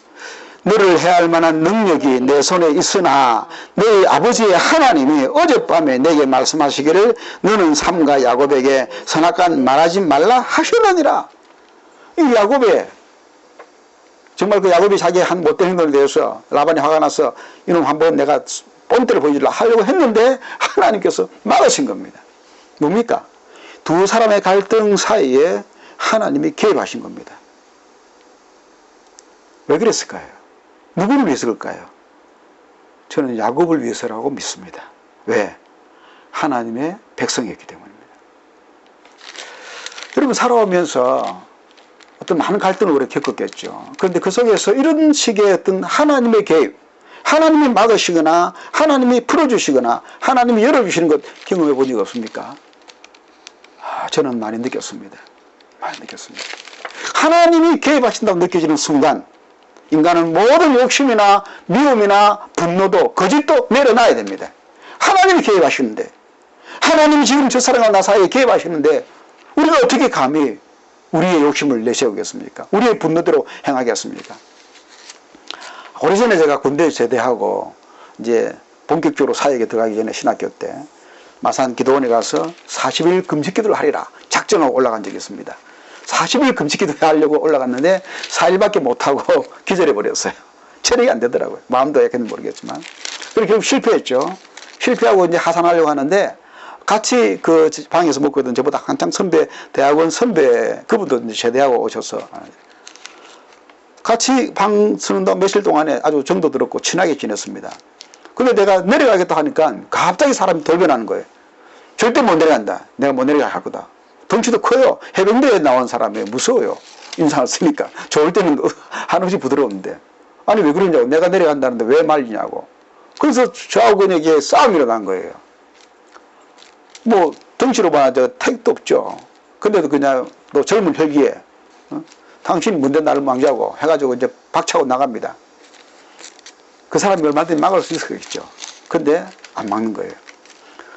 너를 해할 만한 능력이 내 손에 있으나 너희 아버지의 하나님이 어젯밤에 내게 말씀하시기를 너는 삼가 야곱에게 선악간 말하지 말라 하셨느니라. 이 야곱에 정말 그 야곱이 자기의 한 못된 행동에 대해서 라반이 화가 나서 이놈 한번 내가 본때를 보여주려 하려고 했는데 하나님께서 막으신 겁니다. 뭡니까? 두 사람의 갈등 사이에 하나님이 개입하신 겁니다. 왜 그랬을까요? 누구를 위해서 그럴까요? 저는 야곱을 위해서라고 믿습니다. 왜? 하나님의 백성이었기 때문입니다. 여러분 살아오면서 어떤 많은 갈등을 오래 겪었겠죠. 그런데 그 속에서 이런 식의 어떤 하나님의 개입, 하나님이 막으시거나 하나님이 풀어주시거나 하나님이 열어주시는 것 경험해 본 적 없습니까? 저는 많이 느꼈습니다. 많이 느꼈습니다. 하나님이 개입하신다고 느껴지는 순간 인간은 모든 욕심이나 미움이나 분노도 거짓도 내려놔야 됩니다. 하나님이 개입하시는데, 하나님이 지금 저 사람과 나 사이에 개입하시는데 우리가 어떻게 감히 우리의 욕심을 내세우겠습니까? 우리의 분노대로 행하겠습니까? 오래전에 제가 군대 제대하고 이제 본격적으로 사역에 들어가기 전에 신학교 때 마산 기도원에 가서 40일 금식 기도를 하리라 작정하고 올라간 적이 있습니다. 40일 금식 기도 하려고 올라갔는데 4일밖에 못하고 기절해 버렸어요. 체력이 안 되더라고요. 마음도 약했는지 모르겠지만. 그래서 결국 실패했죠. 실패하고 이제 하산하려고 하는데 같이 그 방에서 먹거든. 저보다 한창 선배, 대학원 선배, 그분도 이제 제대하고 오셔서 같이 방 쓰는 동안 며칠 동안에 아주 정도 들었고 친하게 지냈습니다. 근데 내가 내려가겠다 하니까 갑자기 사람이 돌변하는 거예요. 절대 못 내려간다. 내가 못 내려갈 거다. 덩치도 커요. 해병대에 나온 사람이 무서워요. 인상을 쓰니까. 좋을 때는 한없이 부드러운데. 아니 왜 그러냐고. 내가 내려간다는데 왜 말리냐고. 그래서 저하고 그냥 이게 싸움이 일어난 거예요. 뭐 덩치로 봐도 택도 없죠. 근데도 그냥 너 젊은 혈기에 당신이 뭔데 나를 망자고 해가지고 이제 박차고 나갑니다. 그 사람이 얼마든지 막을 수 있었겠죠. 근데 안 막는 거예요.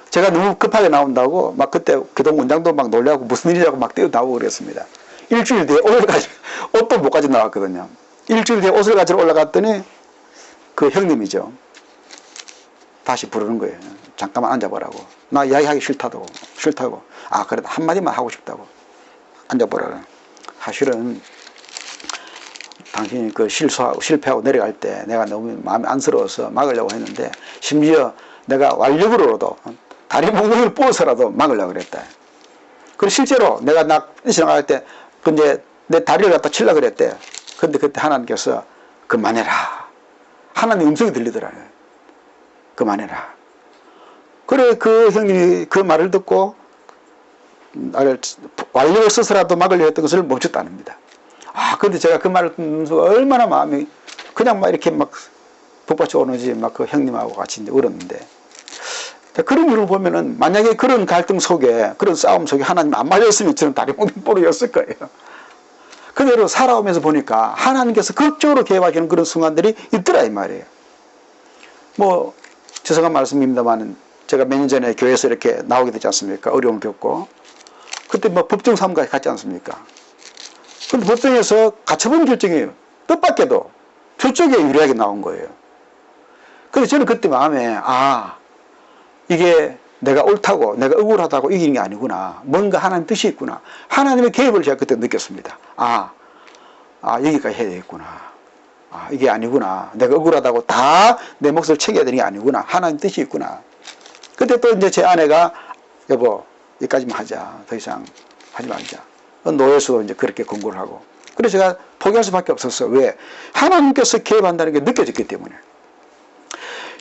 제가 너무 급하게 나온다고 막 그때 기동 원장도 막 놀라고 무슨 일이라고 막 뛰어나오고 그랬습니다. 일주일 뒤에 옷을 가지고 옷도 못 가지고 나왔거든요. 일주일 뒤에 옷을 가지고 올라갔더니 그 형님이죠. 다시 부르는 거예요. 잠깐만 앉아보라고. 나 이야기하기 싫다고. 아, 그래도 한마디만 하고 싶다고. 앉아보라고. 사실은 당신이 그 실패하고 내려갈 때 내가 너무 마음이 안쓰러워서 막으려고 했는데 심지어 내가 완력으로도 다리 몽둥이를 부어서라도 막으려고 그랬다. 그리고 실제로 내가 지나갈 때 이제 내 다리를 갖다 치려고 그랬대. 근데 그때 하나님께서 그만해라. 하나님 음성이 들리더라고요. 그만해라. 그래 그 형님이 그 말을 듣고 나를 완력을 써서라도 막으려 했던 것을 멈췄다는겁니다. 아, 근데 제가 그 말을 듣는 얼마나 마음이 그냥 막 이렇게 막 북받쳐 오는지 막 그 형님하고 같이 이제 울었는데. 그런 일을 보면은 만약에 그런 갈등 속에, 그런 싸움 속에 하나님 안 말렸으면 저는 다리 몽둥이였을 거예요. 그대로 살아오면서 보니까 하나님께서 극적으로 개입하시는 그런 순간들이 있더라, 이 말이에요. 뭐, 죄송한 말씀입니다만, 제가 몇 년 전에 교회에서 이렇게 나오게 되지 않습니까? 어려움을 겪고. 그때 뭐 법정 사무까지 갔지 않습니까? 근데 법정에서 가처분 결정이 뜻밖에도 저쪽에 유리하게 나온 거예요. 그래서 저는 그때 마음에, 이게 내가 옳다고, 내가 억울하다고 이기는 게 아니구나. 뭔가 하나님 뜻이 있구나. 하나님의 개입을 제가 그때 느꼈습니다. 여기까지 해야 되겠구나. 이게 아니구나. 내가 억울하다고 다 내 몫을 챙겨야 되는 게 아니구나. 하나님 뜻이 있구나. 그때 또 이제 제 아내가, 여보, 여기까지만 하자. 더 이상 하지 말자. 노예수도 이제 그렇게 권고를 하고. 그래서 제가 포기할 수밖에 없었어요. 왜? 하나님께서 개입한다는 게 느껴졌기 때문에.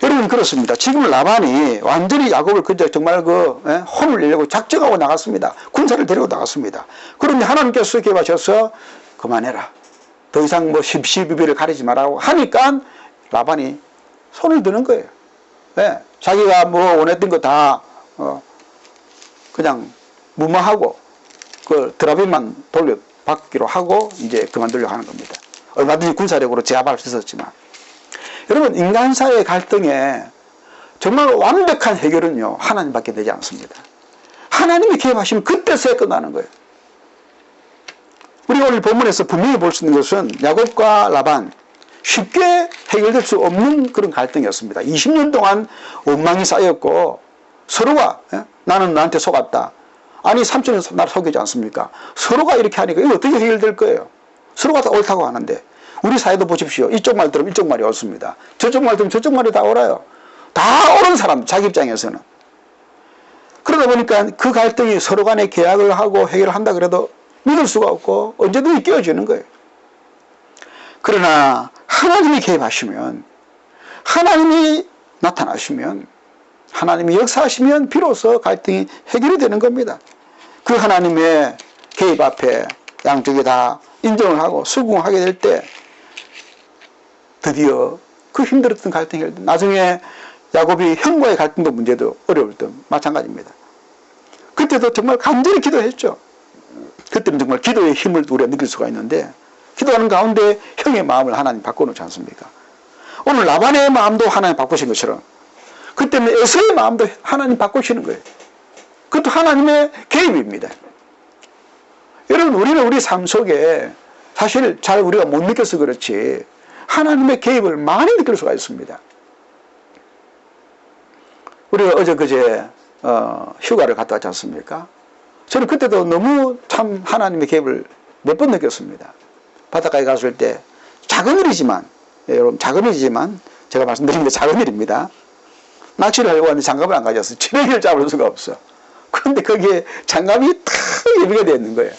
여러분 그렇습니다. 지금 라반이 완전히 야곱을 정말 혼을 내려고 작정하고 나갔습니다. 군사를 데리고 나갔습니다. 그런데 하나님께서 개입하셔서 그만해라. 더 이상 뭐 시비비를 가리지 말라고 하니까 라반이 손을 드는 거예요. 네. 자기가 뭐 원했던 거 다 그냥 무마하고 그 드라빈만 돌려받기로 하고 이제 그만두려고 하는 겁니다. 얼마든지 군사력으로 제압할 수 있었지만. 여러분 인간사의 갈등에 정말 완벽한 해결은요 하나님밖에 되지 않습니다. 하나님이 개입하시면 그때서야 끝나는 거예요. 우리가 오늘 본문에서 분명히 볼 수 있는 것은 야곱과 라반 쉽게 해결될 수 없는 그런 갈등이었습니다. 20년 동안 원망이 쌓였고 서로가 나는 너한테 속았다. 아니 삼촌이 나를 속이지 않습니까? 서로가 이렇게 하니까 이거 어떻게 해결될 거예요? 서로가 다 옳다고 하는데 우리 사회도 보십시오. 이쪽 말 들으면 이쪽 말이 옳습니다. 저쪽 말 들으면 저쪽 말이 다 옳아요. 다 옳은 사람, 자기 입장에서는. 그러다 보니까 그 갈등이 서로 간에 계약을 하고 해결을 한다 그래도 믿을 수가 없고 언제든지 깨어지는 거예요. 그러나 하나님이 개입하시면, 하나님이 나타나시면, 하나님이 역사하시면 비로소 갈등이 해결이 되는 겁니다. 그 하나님의 개입 앞에 양쪽이 다 인정을 하고 수긍하게 될 때 드디어 그 힘들었던 갈등이 해결돼. 나중에 야곱이 형과의 갈등도 문제도 어려울 때 마찬가지입니다. 그때도 정말 간절히 기도했죠. 그때는 정말 기도의 힘을 우리가 느낄 수가 있는데 기도하는 가운데 형의 마음을 하나님 바꿔놓지 않습니까? 오늘 라반의 마음도 하나님 바꾸신 것처럼 그때는 에서의 마음도 하나님 바꾸시는 거예요. 그것도 하나님의 개입입니다. 여러분, 우리는 우리 삶 속에 사실 잘 우리가 못 느껴서 그렇지 하나님의 개입을 많이 느낄 수가 있습니다. 우리가 어제 그제 휴가를 갔다 왔지 않습니까? 저는 그때도 너무 참 하나님의 개입을 몇 번 느꼈습니다. 바닷가에 갔을 때 작은 일이지만, 여러분 작은 일이지만 제가 말씀드린 게 작은 일입니다. 낚시를 하려고 하는데 장갑을 안 가졌어요. 지렁이를 잡을 수가 없어. 그런데 거기에 장갑이 탁 예비가 되어 있는 거예요.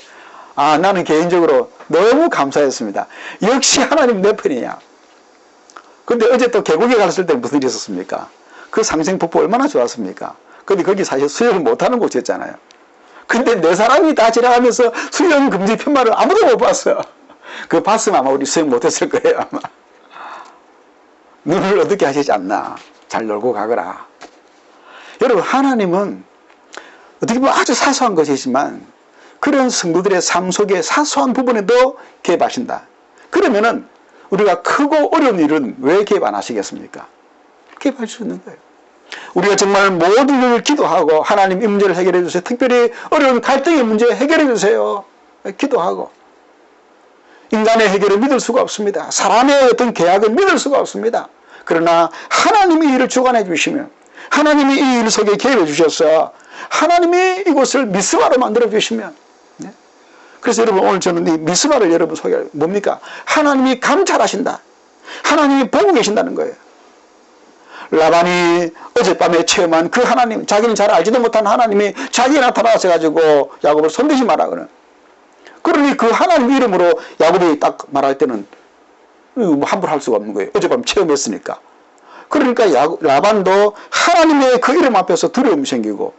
아, 나는 개인적으로 너무 감사했습니다. 역시 하나님 내 편이야. 근데 어제 또 계곡에 갔을 때 무슨 일이 있었습니까? 그 상생폭포 얼마나 좋았습니까? 근데 거기 사실 수영을 못하는 곳이었잖아요. 근데 네 사람이 다 지나가면서 수영 금지 편말을 아무도 못 봤어요. 그거 봤으면 아마 우리 수영 못했을 거예요, 아마. 눈을 어둡게 하시지 않나. 잘 놀고 가거라. 여러분, 하나님은 어떻게 보면 아주 사소한 것이지만 그런 성도들의 삶 속의 사소한 부분에도 개입하신다. 그러면은 우리가 크고 어려운 일은 왜 개입 안 하시겠습니까? 개입할 수 있는 거예요. 우리가 정말 모든 일을 기도하고 하나님 이 문제를 해결해 주세요. 특별히 어려운 갈등의 문제 해결해 주세요. 기도하고. 인간의 해결을 믿을 수가 없습니다. 사람의 어떤 계약을 믿을 수가 없습니다. 그러나 하나님이 이 일을 주관해 주시면 하나님이 이 일 속에 개입해 주셔서 하나님이 이곳을 미스바로 만들어 주시면, 네? 그래서 여러분 오늘 저는 이 미스바를 여러분 소개할 뭡니까? 하나님이 감찰하신다. 하나님이 보고 계신다는 거예요. 라반이 어젯밤에 체험한 그 하나님, 자기는 잘 알지도 못한 하나님이 자기에 나타나서 가지고 야곱을 손대지 마라 그는. 그러니 그 하나님 이름으로 야곱이 딱 말할 때는 함부로 할 수가 없는 거예요. 어젯밤 체험했으니까. 그러니까 라반도 하나님의 그 이름 앞에서 두려움이 생기고,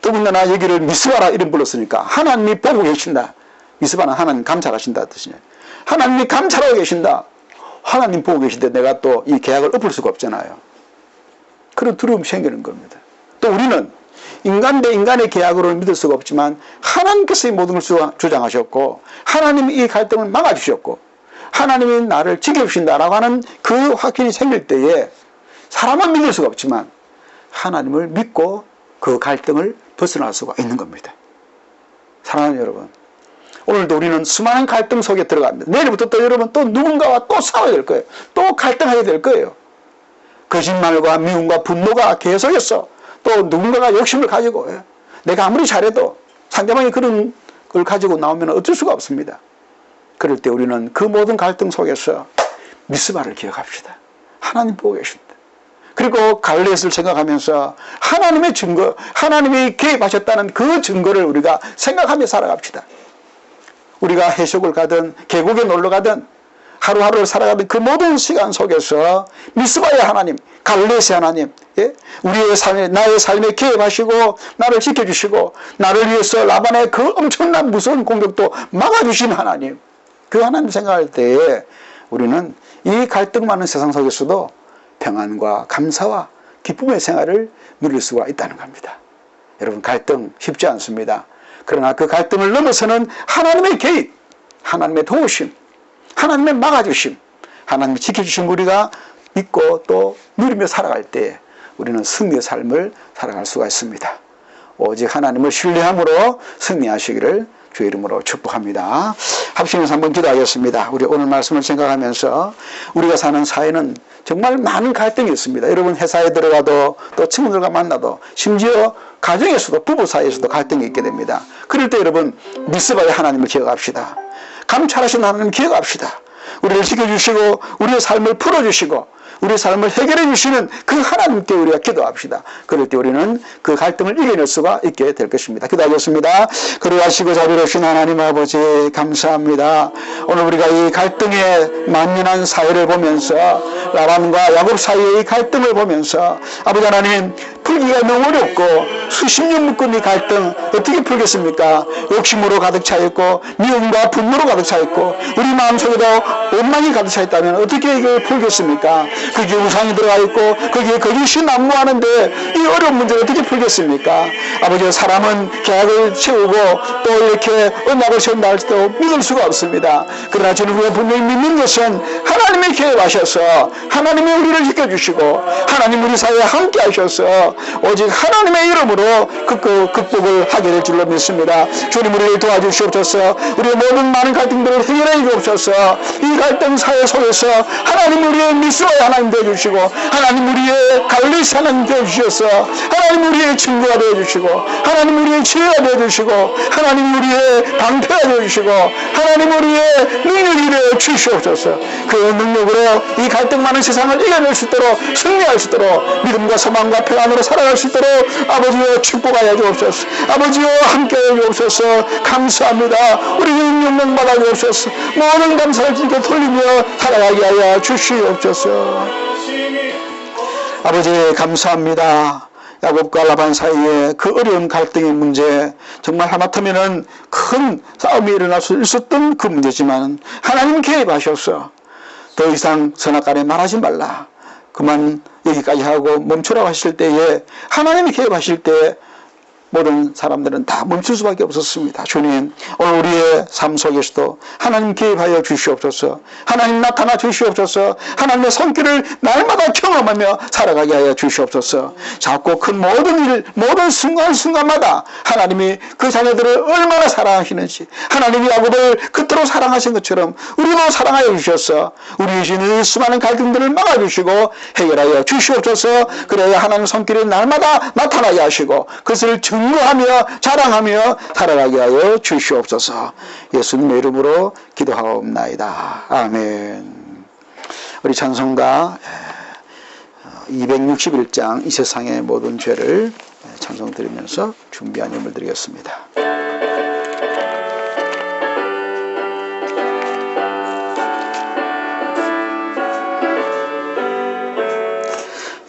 더군다나 여기를 미스바라 이름 불렀으니까 하나님이 보고 계신다. 미스바는 하나님 감찰하신다 뜻이냐. 하나님이 감찰하고 계신다. 하나님 보고 계신데 내가 또 이 계약을 엎을 수가 없잖아요. 그런 두려움이 생기는 겁니다. 또 우리는 인간 대 인간의 계약으로는 믿을 수가 없지만 하나님께서 이 모든 걸 주장하셨고 하나님이 이 갈등을 막아주셨고 하나님이 나를 지켜주신다라고 하는 그 확신이 생길 때에 사람은 믿을 수가 없지만 하나님을 믿고 그 갈등을 벗어날 수가 있는 겁니다. 사랑하는 여러분, 오늘도 우리는 수많은 갈등 속에 들어갑니다. 내일부터 또 여러분 또 누군가와 또 싸워야 될 거예요. 또 갈등하게 될 거예요. 거짓말과 미움과 분노가 계속해서 또 누군가가 욕심을 가지고 내가 아무리 잘해도 상대방이 그런 걸 가지고 나오면 어쩔 수가 없습니다. 그럴 때 우리는 그 모든 갈등 속에서 미스바를 기억합시다. 하나님 보고 계신다. 그리고 갈렙을 생각하면서 하나님의 증거, 하나님이 개입하셨다는 그 증거를 우리가 생각하며 살아갑시다. 우리가 해석을 가든 계곡에 놀러 가든 하루하루를 살아가는 그 모든 시간 속에서 미스바의 하나님, 갈렙의 하나님, 예? 우리의 삶에, 나의 삶에 개입하시고 나를 지켜주시고 나를 위해서 라반의 그 엄청난 무서운 공격도 막아주신 하나님, 그 하나님 생각할 때에 우리는 이 갈등 많은 세상 속에서도 평안과 감사와 기쁨의 생활을 누릴 수가 있다는 겁니다. 여러분, 갈등 쉽지 않습니다. 그러나 그 갈등을 넘어서는 하나님의 개입, 하나님의 도우심, 하나님의 막아주심, 하나님이 지켜주신 우리가 믿고 또 누리며 살아갈 때 우리는 승리의 삶을 살아갈 수가 있습니다. 오직 하나님을 신뢰함으로 승리하시기를 주의 이름으로 축복합니다. 합심해서 한번 기도하겠습니다. 우리 오늘 말씀을 생각하면서 우리가 사는 사회는 정말 많은 갈등이 있습니다. 여러분 회사에 들어가도 또 친구들과 만나도 심지어 가정에서도 부부 사이에서도 갈등이 있게 됩니다. 그럴 때 여러분 미스바의 하나님을 기억합시다. 감찰하신 하나님 기억합시다. 우리를 지켜주시고 우리의 삶을 풀어주시고 우리 삶을 해결해 주시는 그 하나님께 우리가 기도합시다. 그럴 때 우리는 그 갈등을 이겨낼 수가 있게 될 것입니다. 기도하겠습니다. 그러하시고 자비로우신 하나님 아버지 감사합니다. 오늘 우리가 이 갈등에 만연한 사회를 보면서 라반과 야곱 사이의 이 갈등을 보면서 아버지 하나님 풀기가 너무 어렵고 수십 년 묶은 이 갈등 어떻게 풀겠습니까? 욕심으로 가득 차 있고 미움과 분노로 가득 차 있고 우리 마음속에도 원망이 가득 차 있다면 어떻게 이걸 풀겠습니까? 거기에 우상이 들어가 있고 거기에 거짓이 난무하는데 이 어려운 문제를 어떻게 풀겠습니까? 아버지 사람은 계약을 세우고 또 이렇게 언약을 세운다 할지도 믿을 수가 없습니다. 그러나 저는 우리가 분명히 믿는 것은 하나님이 개입하셔서 하나님이 우리를 지켜주시고 하나님 우리 사회에 함께 하셔서 오직 하나님의 이름으로 극복을 하게 될 줄로 믿습니다. 주님 우리를 도와주시옵소서. 우리의 모든 많은 갈등들을 해결해 주옵소서. 이 갈등 사회 속에서 하나님 우리의 미스로의 하나님 되어주시고 하나님 우리의 갈리스 하나님 되어주셔서 하나님 우리의 친구가 되어주시고 하나님 우리의 지혜가 되어주시고 하나님 우리의 방패가 되어주시고 하나님 우리의 능력이 되어주시옵소서. 그 능력으로 이 갈등 많은 세상을 이겨낼 수 있도록 승리할 수 있도록 믿음과 소망과 평안으로 살아갈 수 있도록 아버지여 축복하여 주옵소서. 아버지여 함께하여 주옵소서. 감사합니다. 우리 영광 받아 주옵소서. 모든 감사를 주께 돌리며 살아가게 하여 주시옵소서. 아버지 감사합니다. 야곱과 라반 사이에 그 어려운 갈등의 문제, 정말 하마터면은 큰 싸움이 일어날 수 있었던 그 문제지만 하나님 개입하셔서 더 이상 선악간에 말하지 말라, 그만 여기까지 하고 멈추라고 하실 때에 하나님이 개입하실 때 모든 사람들은 다 멈출 수밖에 없었습니다. 주님 오늘 우리의 삶 속에서도 하나님 개입하여 주시옵소서. 하나님 나타나 주시옵소서. 하나님의 손길을 날마다 경험하며 살아가게 하여 주시옵소서. 작고 큰 모든 일, 모든 순간순간마다 하나님이 그 자녀들을 얼마나 사랑하시는지, 하나님이 야곱을 그토록 사랑하신 것처럼 우리도 사랑하여 주셔서 우리의 주는 수많은 갈등들을 막아주시고 해결하여 주시옵소서. 그래야 하나님 손길이 날마다 나타나게 하시고 그것을 증거하며 자랑하며 살아가게 하여 주시옵소서. 예수님의 이름으로 기도하옵나이다. 아멘. 우리 찬송가 261장 이 세상의 모든 죄를 찬송 드리면서 준비한 예물 드리겠습니다.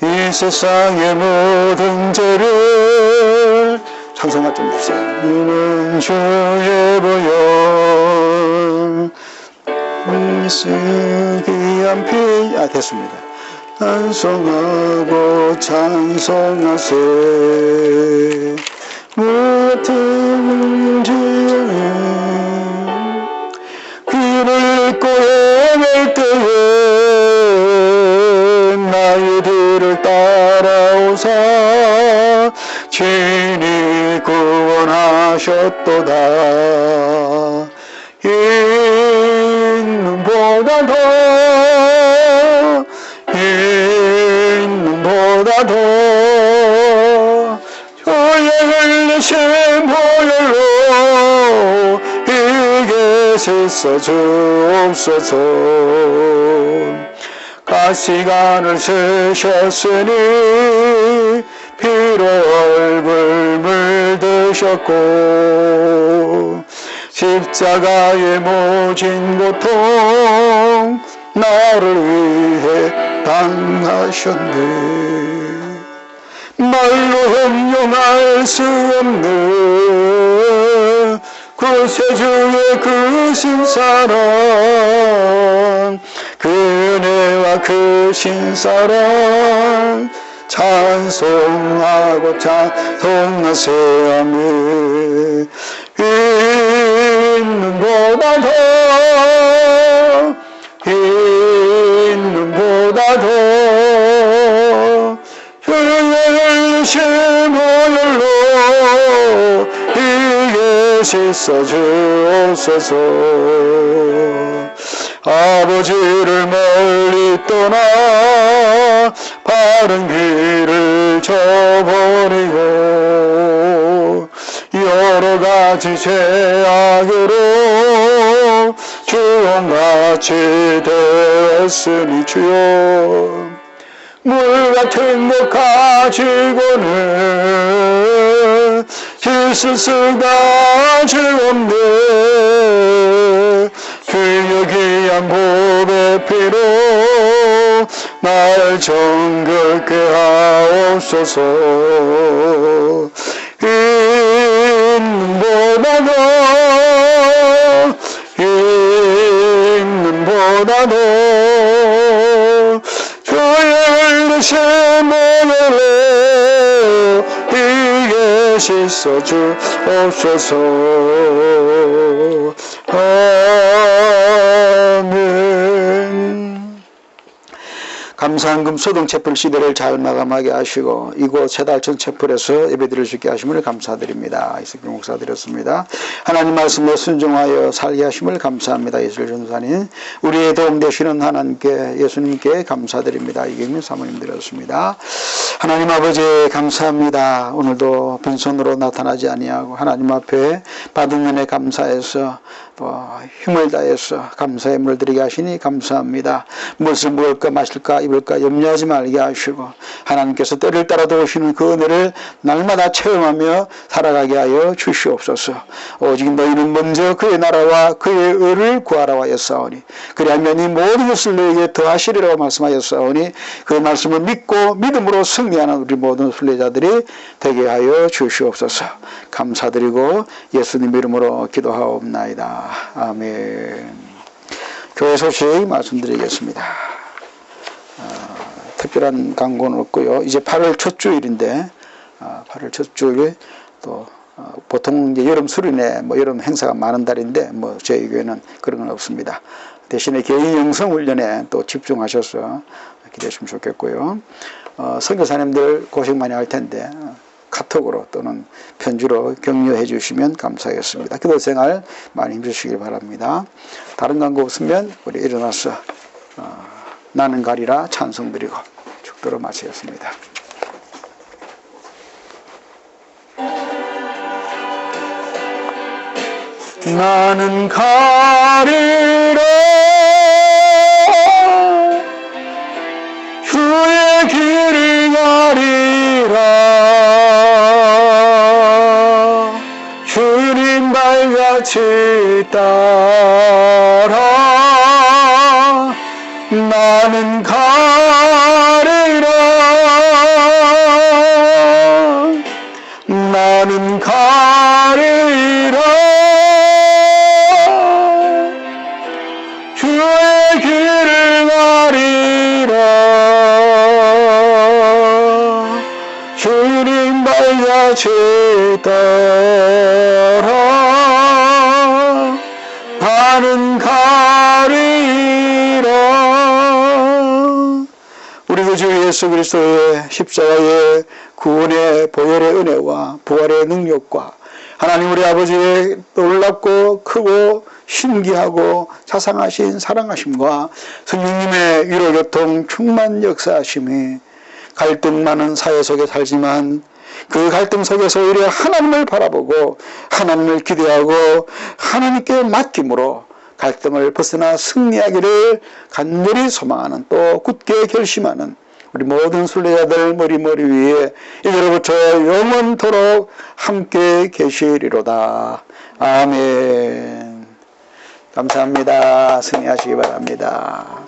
이 세상의 모든 죄를 찬송가 좀 주세요. 이는 주의 보혈 귀한 피 됐습니다. 찬송하고 찬송하세. 모든 죄는 귀를 읽고 헤맬 때에 나의 뒤를 따라오사 친히 구원하셨도다. 있는보다 더 주의 흘리신 보혈로 이게 씻어 주옵소서. 가시관을 쓰셨으니 피로 얼굴 물드셨고 십자가의 모진 고통 나를 위해 당하셨네. 말로 형용할 수 없는 구세주의 그 신사랑, 그 은혜와 그 신사랑 찬송하고 찬송하세. 아멘. 있는보다 더 주의 흘리신 보혈로 이게 씻어 주옵소서. 아버지를 멀리 떠나 바른 길을 저버리고 여러 가지 죄악으로 주홍같이 되었으니 주여 물 같은 것 가지고는 있을 수가 없네. 주여 귀한 보배 피로 날 정결케 하옵소서. 있는 보다도 주의 뜻이 모여로 이게 씻어 주옵소서. 아멘. 감사한 금 소동채플 시대를 잘 마감하게 하시고 이곳 세달천 채플에서 예배드릴 수 있게 하심을 감사드립니다. 이석경 목사 드렸습니다. 하나님 말씀에 순종하여 살게 하심을 감사합니다. 이슬 전사님, 우리의 도움 되시는 하나님께, 예수님께 감사드립니다. 이경민 사모님 드렸습니다. 하나님 아버지 감사합니다. 오늘도 빈손으로 나타나지 아니하고 하나님 앞에 받은 은혜 감사해서 또 힘을 다해서 감사의 물 드리게 하시니 감사합니다. 무엇을 먹을까 마실까 입을까 염려하지 말게 하시고 하나님께서 때를 따라 도우시는 그 은혜를 날마다 체험하며 살아가게 하여 주시옵소서. 오직 너희는 먼저 그의 나라와 그의 의를 구하라 하였사오니 그리하면 이 모든 것을 너희에게 더하시리라고 말씀하였사오니 그 말씀을 믿고 믿음으로 승리하는 우리 모든 순례자들이 되게 하여 주시옵소서. 감사드리고 예수님 이름으로 기도하옵나이다. 아멘. 교회 소식 말씀드리겠습니다. 특별한 광고는 없고요. 이제 8월 첫 주일인데 8월 첫 주일 또 보통 이제 여름 수련회 뭐 여름 행사가 많은 달인데 뭐 저희 교회는 그런 건 없습니다. 대신에 개인 영성 훈련에 또 집중하셔서 기대하시면 좋겠고요. 선교사님들 고생 많이 할 텐데 카톡으로 또는 편지로 격려해 주시면 감사하겠습니다. 기도 생활 많이 힘주시길 바랍니다. 다른 광고 없으면 우리 일어나서 나는 가리라 찬송 드리고 축도로 마치겠습니다. 나는 가리라 주의 길을 가리라 주님 발같이 따라 나는 가리라 나는 가리라 주의 길을 가리라 주님 발같이 따라 나는 가리라. 우리 주 예수 그리스도의 십자가의 구원의 보혈의 은혜와 부활의 능력과 하나님 우리 아버지의 놀랍고 크고 신기하고 자상하신 사랑하심과 성령님의 위로교통 충만 역사하심이 갈등 많은 사회 속에 살지만 그 갈등 속에서 오히려 하나님을 바라보고 하나님을 기대하고 하나님께 맡김으로 갈등을 벗어나 승리하기를 간절히 소망하는 또 굳게 결심하는 우리 모든 순례자들 머리 위에 이제로부터 영원토록 함께 계시리로다. 아멘. 감사합니다. 승리하시기 바랍니다.